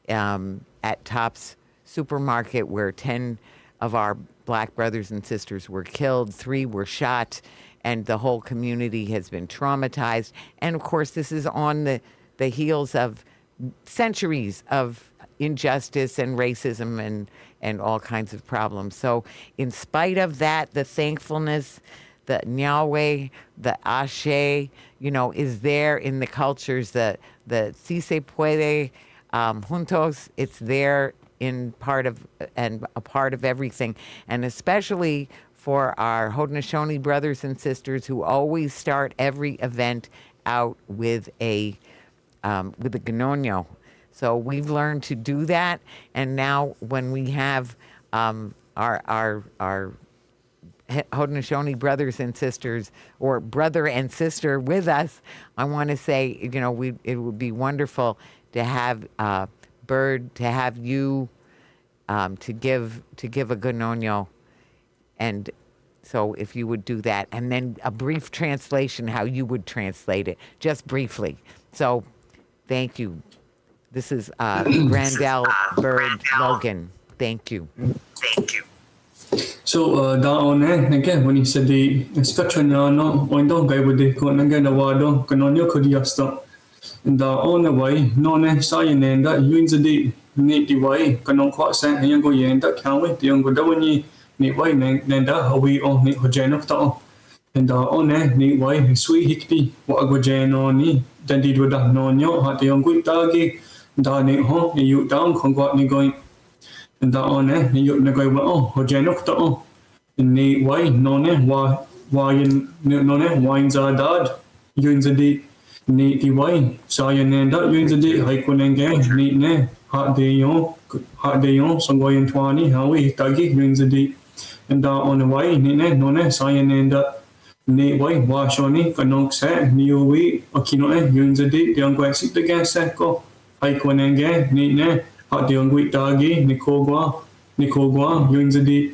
at Tops Supermarket, where 10 of our Black brothers and sisters were killed, 3 were shot, and the whole community has been traumatized. And of course, this is on the heels of centuries of injustice and racism and all kinds of problems. So in spite of that, the thankfulness, the Nyahweh, the Ashe, is there in the cultures. The Si se puede, juntos, it's there in a part of everything. And especially for our Haudenosaunee brothers and sisters who always start every event out with a gnonyo. So we've learned to do that, and now when we have our Haudenosaunee brothers and sisters, or brother and sister with us, I want to say, it would be wonderful to have Bird, to have you to give a gnonyo, and so if you would do that, and then a brief translation, how you would translate it, just briefly. So thank you. This is Grandell, Bird, Logan. Thank you. So again, when he said the scatchano, oindo gaibudi konanga nawado, canonio codiasta, and on the way, none sayanenda, uinzadi, need the way, canon quas and yango yenda, canwe, the young Godawani, need way, nenda, we on the hogenocta, and on need way, sweet hickey, what a gojano ni, then did with that nonyo, had the young good doggy. Darling ho, you down, conquat me going, and on you nego oh, hogenok to ni way, none, why wines are dad, you in the deep, ni the way, sayanenda, you in the deep, haikunen, neat ne, hot de yon, songoyan 20, how we tuggy, you in the deep, and on the way, ni ne, none, sayanenda. Ni way, wash on it, canok set, ni we, okino, you in the deep, the young guy sit again, seko. Haikuanenge, ni ne, hot the ungwit dagi, Nikogwa, Yunzadi,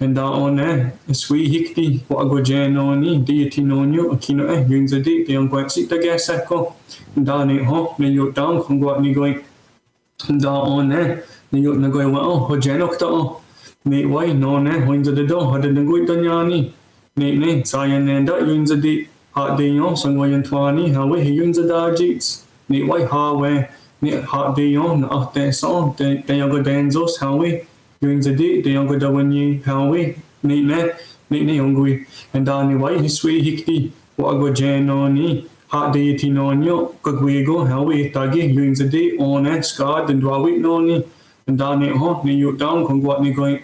and on a sweet hickey, what a gojanoni, deity nonio, Akino, Yunzadi, the ungwit sit the gasako, and down it home, may you down, conguat me going, and on the yot nagoy, oh, hojanokta, ni way, no ne, winds of the door, had the good danyani, ni, Sayan and Yunzadi, hot the yon, Sanwayan 20, how we Yunzadajits, ni way, how ni hot de yon after song the younger danzos how we doing the day the younger dawani how we ni yongui and down the way his sweet hickey what go jano ni ha deity nonyo kagwego hawi tagi yuin zadi on ska den dwawi noni and da ne ho ni yu down kong wat ni goi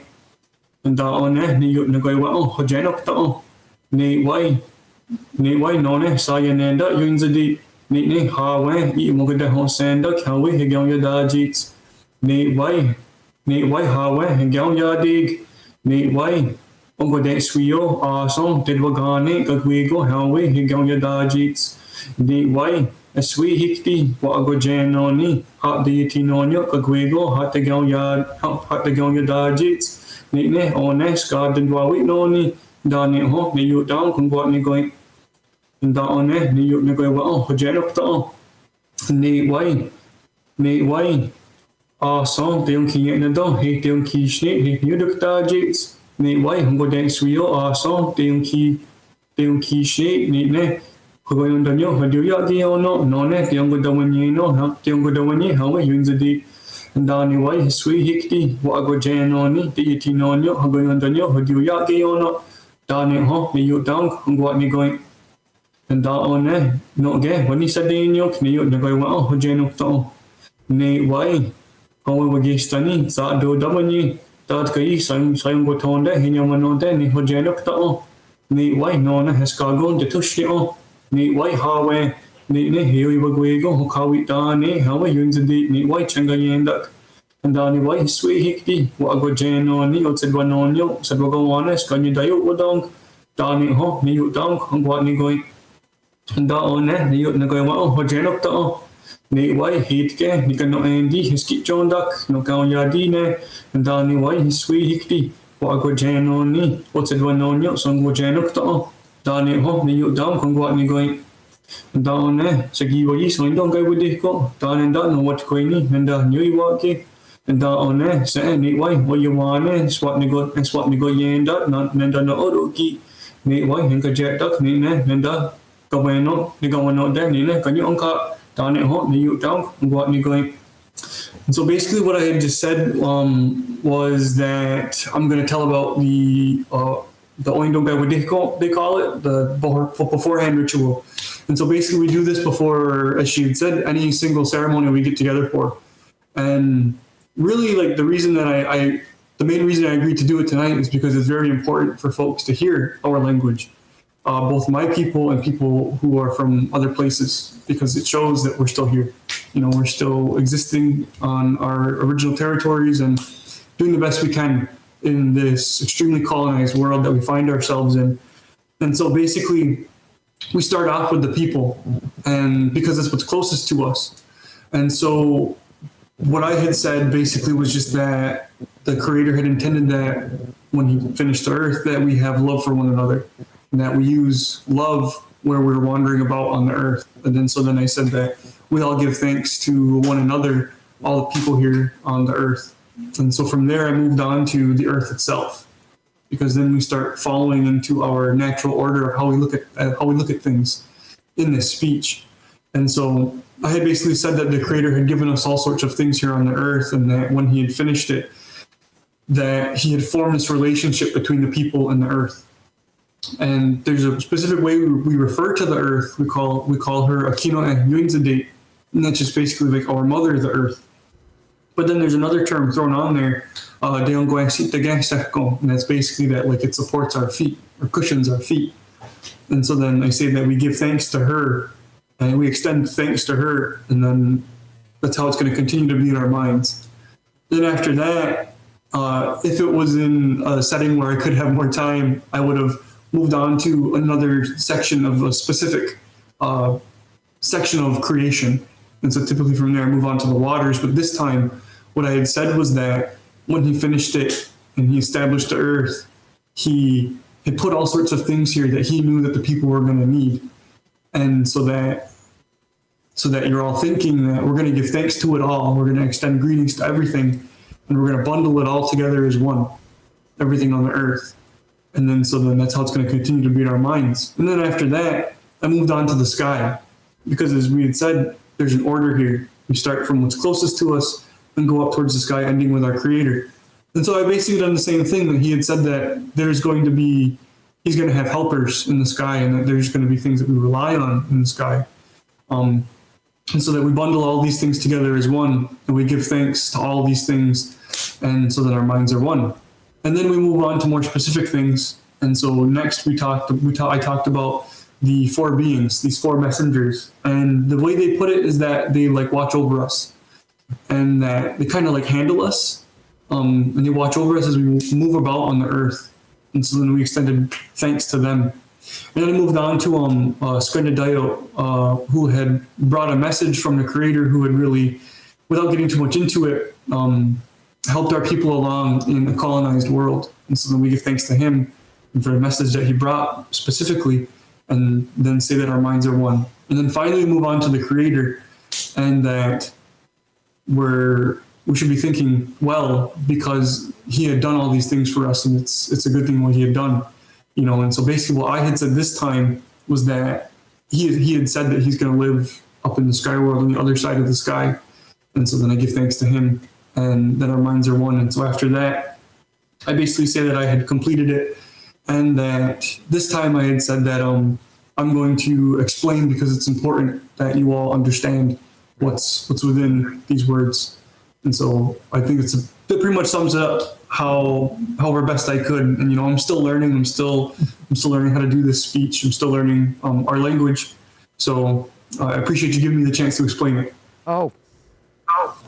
and da on ni yu na goi wa ho janok ta ni wai none sa yanenda yuin zadi ni ha we I mo ga ho senda khawi he gyong ya da jits ni wai ha we he gyong ya dig ni wai ongo de swio song did wagane kagwego hawi he gyong ya da jits ni wai a sweet hikti wa ago janoni ha deity nonyo kagwego ha te gyong ya da jits ni ne one ska den dwawi noni da ne ho ni yu down kung wat ni goi da on ni yu ni goi wa ho janok ta ni wai song te yong ki na do he te yong ki shne he yu dok ta jits ni wai hongo dang swio song te yong ki shne ni ne ko go yon danyo ha dio ya di ono no ne te yong go da wani no ha te yong go da wani ha wa yun zadi da ni wai sweet hikti wa ago janoni te yiti nonyo ha go yon danyo ha dio ya ge ono da ne ho ni yu down hongo wat ni goi and da on no ge wani sa de nyo ni yu na goi wa ho janok ta ni wai ho wa ge stani sa do da wani tat kai sayong go tonde hinya manonde ni ho janok ta ni wai no na has ka gon de tushni ni wai ha we ni ne hiyo wa gwego ho kawi ta ni ha wa yun zadi ni wai changa yendak and da ni wai sweet hikti wa go jano ni o tsedwa nonyo sadwa go wana ska ni dayo udong da ni ho ni yu dong hong wa ni goi and da on ni yu na goi wa ho janok ta ni wai hit ke ni kan no endi his ki chondak no ka ya di ne and da ni wai sweet hikti wa go jano ni o tsedwa nonyo song go janok ta da ni ho ni yu dong hong wa ni goi da on sagi wa yi so indong gai wudi ko da ne da no wat ko ni and da nyui wa ke and da on sa ni wai wa yu wa ne swat ni go yen da na da no oru ki ni wai hen ka jet dak ni ne da ka wa no ni ga wa no da ni ne ka ni on ka da ne ho ni yu dong what ni going. And so basically what I had just said was that I'm going to tell about the Oindong they call it, the beforehand ritual. And so basically we do this before, as she had said, any single ceremony we get together for. And really like the reason that the main reason I agreed to do it tonight is because it's very important for folks to hear our language. Both my people and people who are from other places, because it shows that we're still here. You know, we're still existing on our original territories and doing the best we can in this extremely colonized world that we find ourselves in. And so basically, we start off with the people, and because it's what's closest to us. And so what I had said basically was just that the Creator had intended that when He finished the earth, that we have love for one another. And that we use love where we're wandering about on the earth. And then so then I said that we all give thanks to one another, all the people here on the earth. And so from there I moved on to the earth itself, because then we start following into our natural order of how we look at things in this speech. And so I had basically said that the Creator had given us all sorts of things here on the earth, and that when He had finished it, that He had formed this relationship between the people and the earth. And there's a specific way we refer to the earth. We call her Akino e Yuinzade, and that's just basically like our mother, the earth. But then there's another term thrown on there, and that's basically that like it supports our feet or cushions our feet. And so then I say that we give thanks to her, and we extend thanks to her, and then that's how it's going to continue to be in our minds. Then after that, if it was in a setting where I could have more time, I would have moved on to another section of a specific section of creation. And so typically from there I move on to the waters. But this time, what I had said was that when He finished it and He established the earth, He had put all sorts of things here that He knew that the people were going to need. And so that you're all thinking that we're going to give thanks to it all. We're going to extend greetings to everything, and we're going to bundle it all together as one, everything on the earth. And then that's how it's going to continue to be in our minds. And then after that, I moved on to the sky, because as we had said, there's an order here. We start from what's closest to us and go up towards the sky, ending with our Creator. And so I basically done the same thing, that He had said that He's going to have helpers in the sky, and that there's going to be things that we rely on in the sky. And so that we bundle all these things together as one, and we give thanks to all these things, and so that our minds are one. And then we move on to more specific things. And so next I talked about the four beings, these four messengers. And the way they put it is that they like watch over us, and that they kind of like handle us, and they watch over us as we move about on the earth. And so then we extended thanks to them. And then I moved on to Grandell, who had brought a message from the creator, who had really, without getting too much into it, helped our people along in a colonized world. And so then we give thanks to him and for the message that he brought specifically, and then say that our minds are one. And then finally move on to the creator, and that we should be thinking well, because he had done all these things for us, and it's a good thing what he had done. You know, and so basically what I had said this time was that he had said that he's going to live up in the sky world on the other side of the sky. And so then I give thanks to him, and that our minds are one. And so after that, I basically say that I had completed it, and that this time I had said that I'm going to explain, because it's important that you all understand what's within these words. And so I think it pretty much sums up however best I could. And, you know, I'm still learning. I'm still learning how to do this speech. I'm still learning our language. So I appreciate you giving me the chance to explain it. Oh,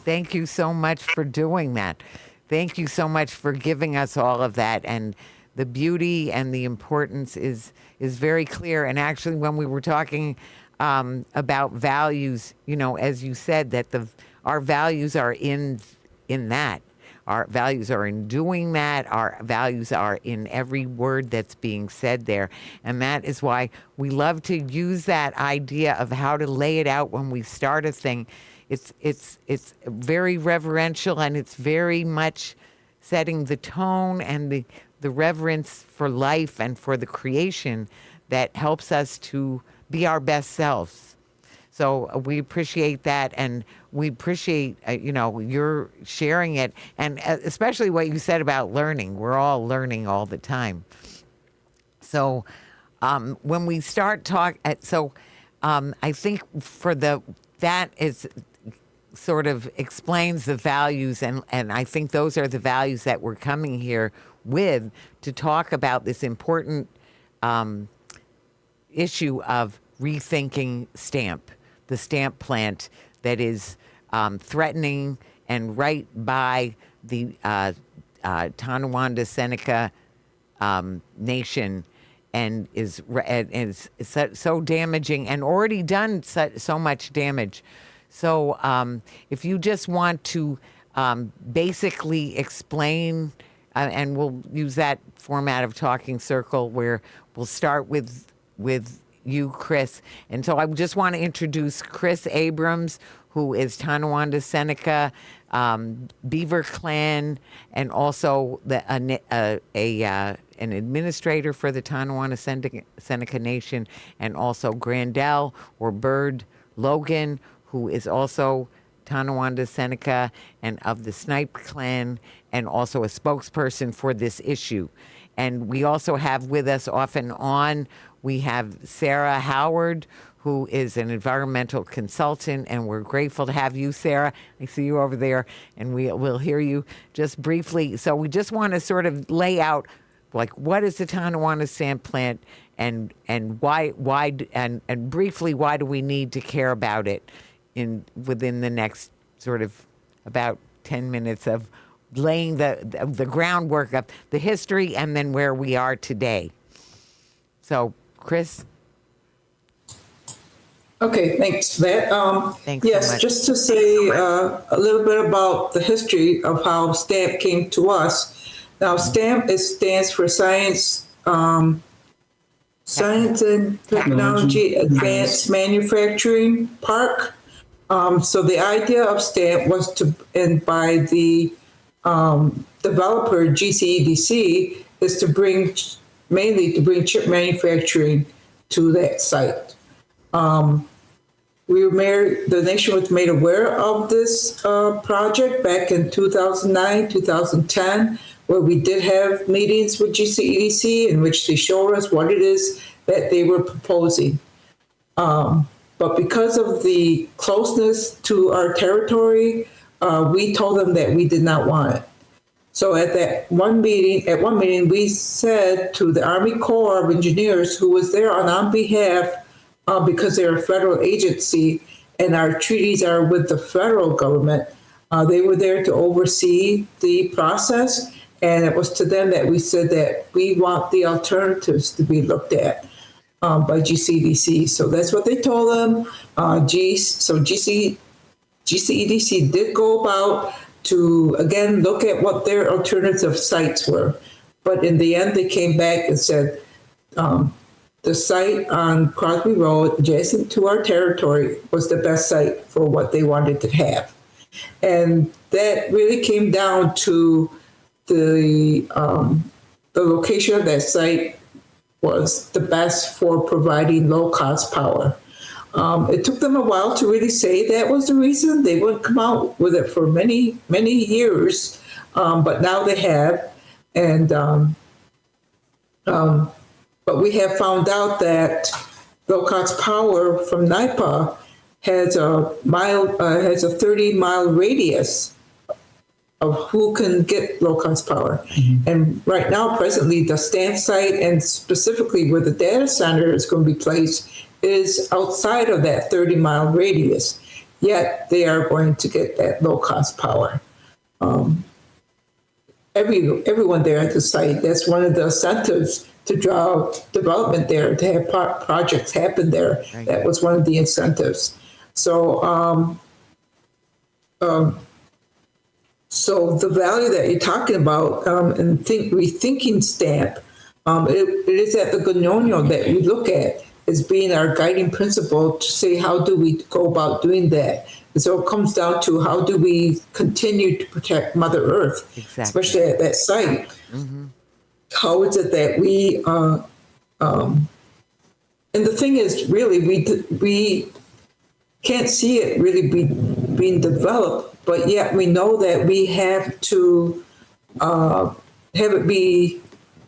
thank you so much for doing that. Thank you so much for giving us all of that. And the beauty and the importance is very clear. And actually, when we were talking about values, you know, as you said, that our values are in that. Our values are in doing that. Our values are in every word that's being said there. And that is why we love to use that idea of how to lay it out when we start a thing. It's very reverential, and it's very much setting the tone and the reverence for life and for the creation that helps us to be our best selves. So we appreciate that, and we appreciate, your sharing it, and especially what you said about learning. We're all learning all the time. So when we start I think that is sort of explains the values, and I think those are the values that we're coming here with to talk about this important issue of rethinking STAMP. The stamp plant that is threatening and right by the Tonawanda Seneca Nation, and is so damaging and already done so much damage. So if you just want to basically explain, and we'll use that format of talking circle where we'll start with you, Chris. And so I just want to introduce Chris Abrams, who is Tonawanda Seneca, Beaver Clan, and also an administrator for the Tonawanda Seneca Nation, and also Grandell or Bird Logan, who is also Tonawanda Seneca and of the Snipe clan, and also a spokesperson for this issue. And we also have with us off and on, we have Sarah Howard, who is an environmental consultant, and we're grateful to have you, Sarah. I see you over there, and we'll hear you just briefly. So we just want to sort of lay out, like, what is the Tonawanda Stamp Plant, and why and briefly, why do we need to care about it within the next sort of about 10 minutes of laying the groundwork of the history and then where we are today. So, Chris? Okay, thanks for that. Thanks yes, so much. just to say a little bit about the history of how STAMP came to us. Now, STAMP stands for Science and Technology Advanced Manufacturing Park. So the idea of STAMP was by the developer GCEDC is mainly to bring chip manufacturing to that site. The nation was made aware of this project back in 2009, 2010, where we did have meetings with GCEDC in which they showed us what it is that they were proposing. But because of the closeness to our territory, we told them that we did not want it. So at one meeting, we said to the Army Corps of Engineers, who was there on our behalf, because they're a federal agency and our treaties are with the federal government, they were there to oversee the process. And it was to them that we said that we want the alternatives to be looked at by GCEDC. So that's what they told them. GCEDC did go about to, again, look at what their alternative sites were. But in the end, they came back and said the site on Crosby Road, adjacent to our territory, was the best site for what they wanted to have. And that really came down to the location of that site was the best for providing low-cost power. It took them a while to really say that was the reason. They wouldn't come out with it for many, many years, but now they have. And but we have found out that low-cost power from NYPA has a 30-mile radius of who can get low-cost power. Mm-hmm. And right now, presently, the STAMP site, and specifically where the data center is going to be placed, is outside of that 30-mile radius. Yet they are going to get that low-cost power. Everyone there at the site, that's one of the incentives to draw development there, to have projects happen there. Right. That was one of the incentives. So, so the value that you're talking about, and rethinking STAMP, it is at the Gnoño that we look at as being our guiding principle to say, how do we go about doing that? And so it comes down to, how do we continue to protect Mother Earth, especially at that site? Mm-hmm. How is it that we, and the thing is, really, we can't see it really being developed, but yet we know that we have to have it be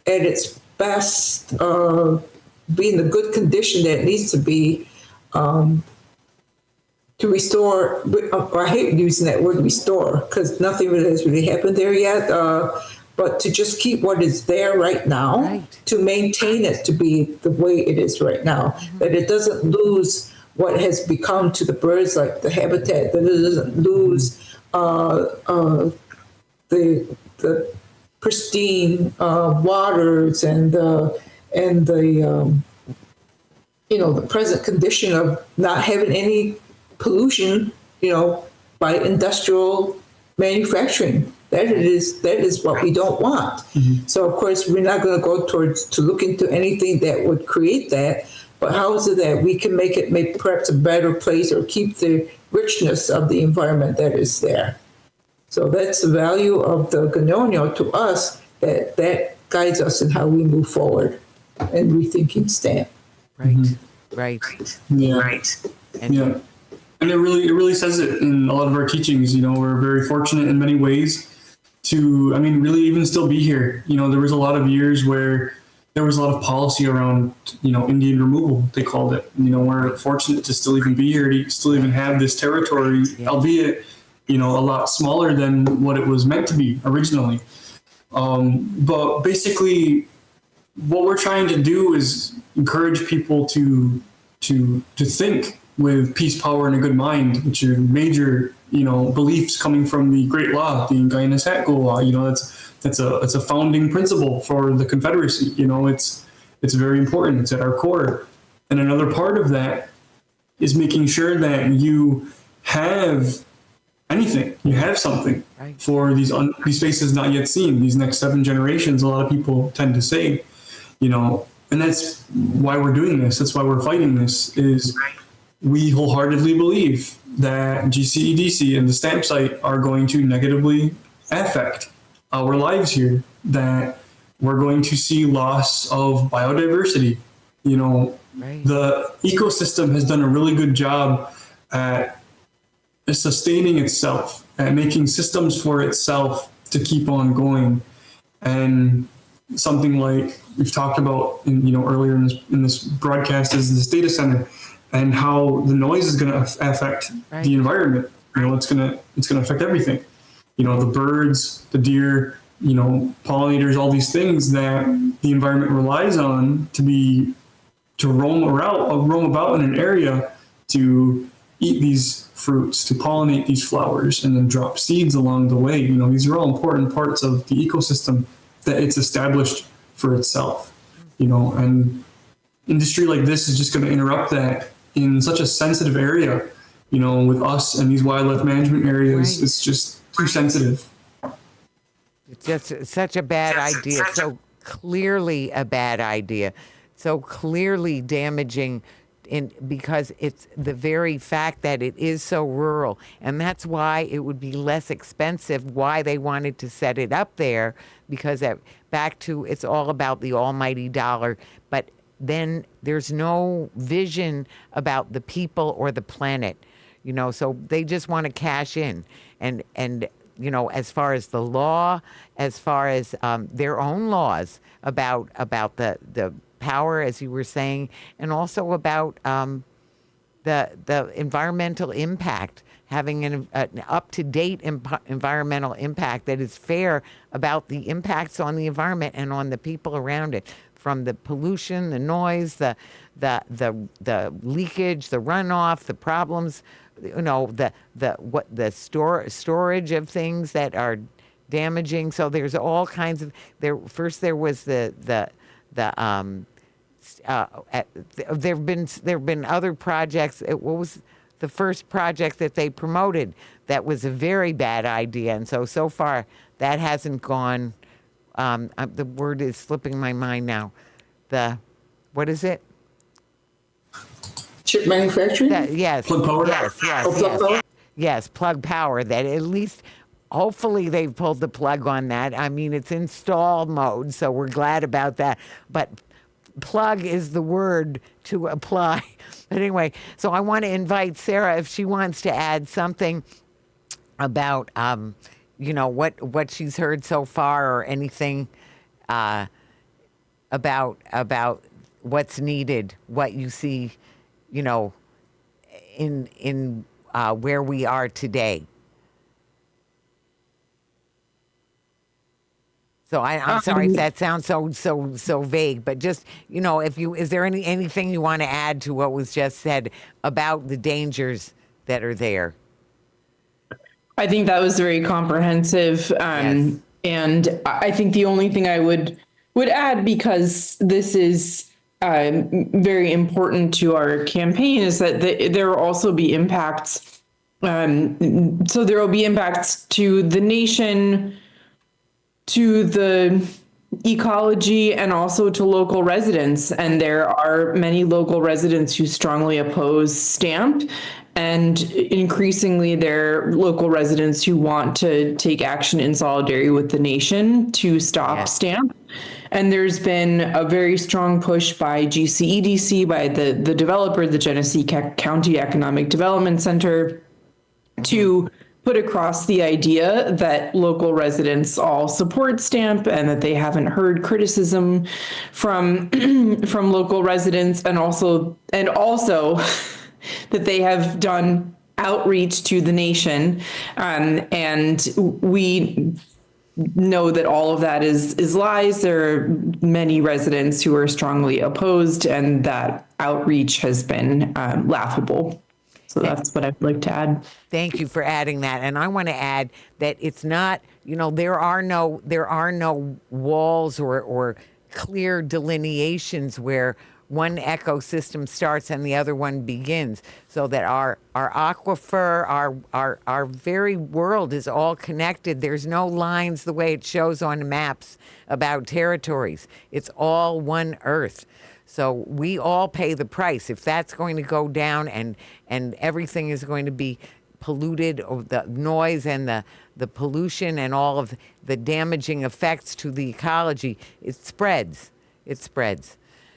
at its best, be in the good condition that it needs to be, to restore. I hate using that word restore, because nothing really has happened there yet, but to just keep what is there right now, right, to maintain it to be the way it is right now, mm-hmm, that it doesn't lose what has become to the birds, like the habitat, that it doesn't lose the pristine waters and the the present condition of not having any pollution, by industrial manufacturing. That is what we don't want. Mm-hmm. So of course we're not going to go to look into anything that would create that. But how is it that we can make it perhaps a better place, or keep the richness of the environment that is there? So that's the value of the Gnoño to us, that guides us in how we move forward and rethinking STAMP. Right, mm-hmm, right. Yeah. Right. Yeah. And it really says it in a lot of our teachings. We're very fortunate in many ways to, really even still be here. There was a lot of years where there was a lot of policy around, Indian removal, they called it. We're fortunate to still even be here, to still even have this territory, yeah, albeit, a lot smaller than what it was meant to be originally. But basically, what we're trying to do is encourage people to think with peace, power, and a good mind, which are major, beliefs coming from the Great Law, the Ingayana Satgul Law. That's a founding principle for the Confederacy. It's very important. It's at our core. And another part of that is making sure that you have anything, you have something, right, for these spaces not yet seen, these next 7 generations. A lot of people tend to say, and that's why we're doing this. That's why we're fighting this. Is we wholeheartedly believe that GCEDC and the STAMP site are going to negatively affect our lives here, that we're going to see loss of biodiversity. Right. The ecosystem has done a really good job at sustaining itself, at making systems for itself to keep on going. And something like we've talked about earlier in this broadcast is this data center. and how the noise is going to affect Right. the environment. It's going to affect everything. The birds, the deer, pollinators, all these things that the environment relies on to roam about in an area to eat these fruits, to pollinate these flowers, and then drop seeds along the way. These are all important parts of the ecosystem that it's established for itself. And industry like this is just going to interrupt that in such a sensitive area. With us and these wildlife management areas, Right. it's just too sensitive. It's just such a bad idea. So clearly a bad idea. So clearly damaging because it's the very fact that it is so rural. And that's why it would be less expensive, why they wanted to set it up there, because it's all about the almighty dollar. But then there's no vision about the people or the planet. So they just want to cash in. And as far as the law, as far as their own laws about the power, as you were saying, and also about the environmental impact, having an up-to-date environmental impact that is fair about the impacts on the environment and on the people around it, from the pollution, the noise, the leakage, the runoff, the problems, the storage of things that are damaging. So there's all kinds of First there was there've been other projects. What was the first project that they promoted that was a very bad idea? And so far that hasn't gone. The word is slipping my mind now. What is it? Chip manufacturing? Yes. Plug power? Yes. Plug power? Yes, plug power. That at least, hopefully, they've pulled the plug on that. I mean, it's install mode, so we're glad about that. But plug is the word to apply. But anyway, so I want to invite Sarah if she wants to add something about, what she's heard so far, or anything about what's needed, what you see, in where we are today. So I'm sorry if that sounds so vague, but just, is there anything you want to add to what was just said about the dangers that are there? I think that was very comprehensive. Yes. And I think the only thing I would add, because this is very important to our campaign, is that there will also be impacts. So there will be impacts to the nation, to the ecology, and also to local residents. And there are many local residents who strongly oppose STAMP, and increasingly there are local residents who want to take action in solidarity with the nation to stop STAMP. And there's been a very strong push by GCEDC, by the developer, the Genesee County Economic Development Center, to put across the idea that local residents all support STAMP, and that they haven't heard criticism from local residents, and also that they have done outreach to the nation, and we know that all of that is lies. There are many residents who are strongly opposed, and that outreach has been laughable. So that's what I'd like to add. Thank you for adding that. And I want to add that it's not, there are no walls or clear delineations where one ecosystem starts and the other one begins, so that our aquifer, our very world is all connected. There's no lines the way it shows on maps about territories. It's all one earth. So we all pay the price. If that's going to go down and everything is going to be polluted, or the noise and the pollution and all of the damaging effects to the ecology, it spreads.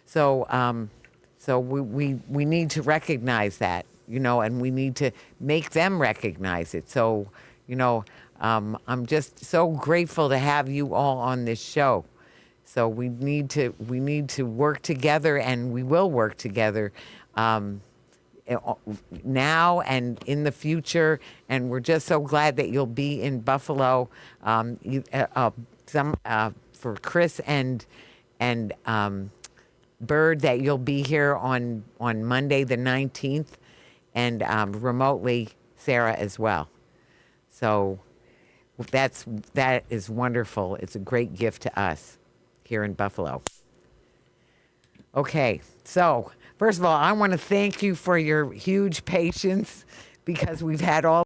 So we need to recognize that, and we need to make them recognize it. So, I'm just so grateful to have you all on this show. So we need to work together, and we will work together now and in the future, and we're just so glad that you'll be in Buffalo. For Chris and Bird, that you'll be here on Monday the 19th, and remotely Sarah as well. So that is wonderful. It's a great gift to us here in Buffalo. Okay, so first of all, I want to thank you for your huge patience, because we've had all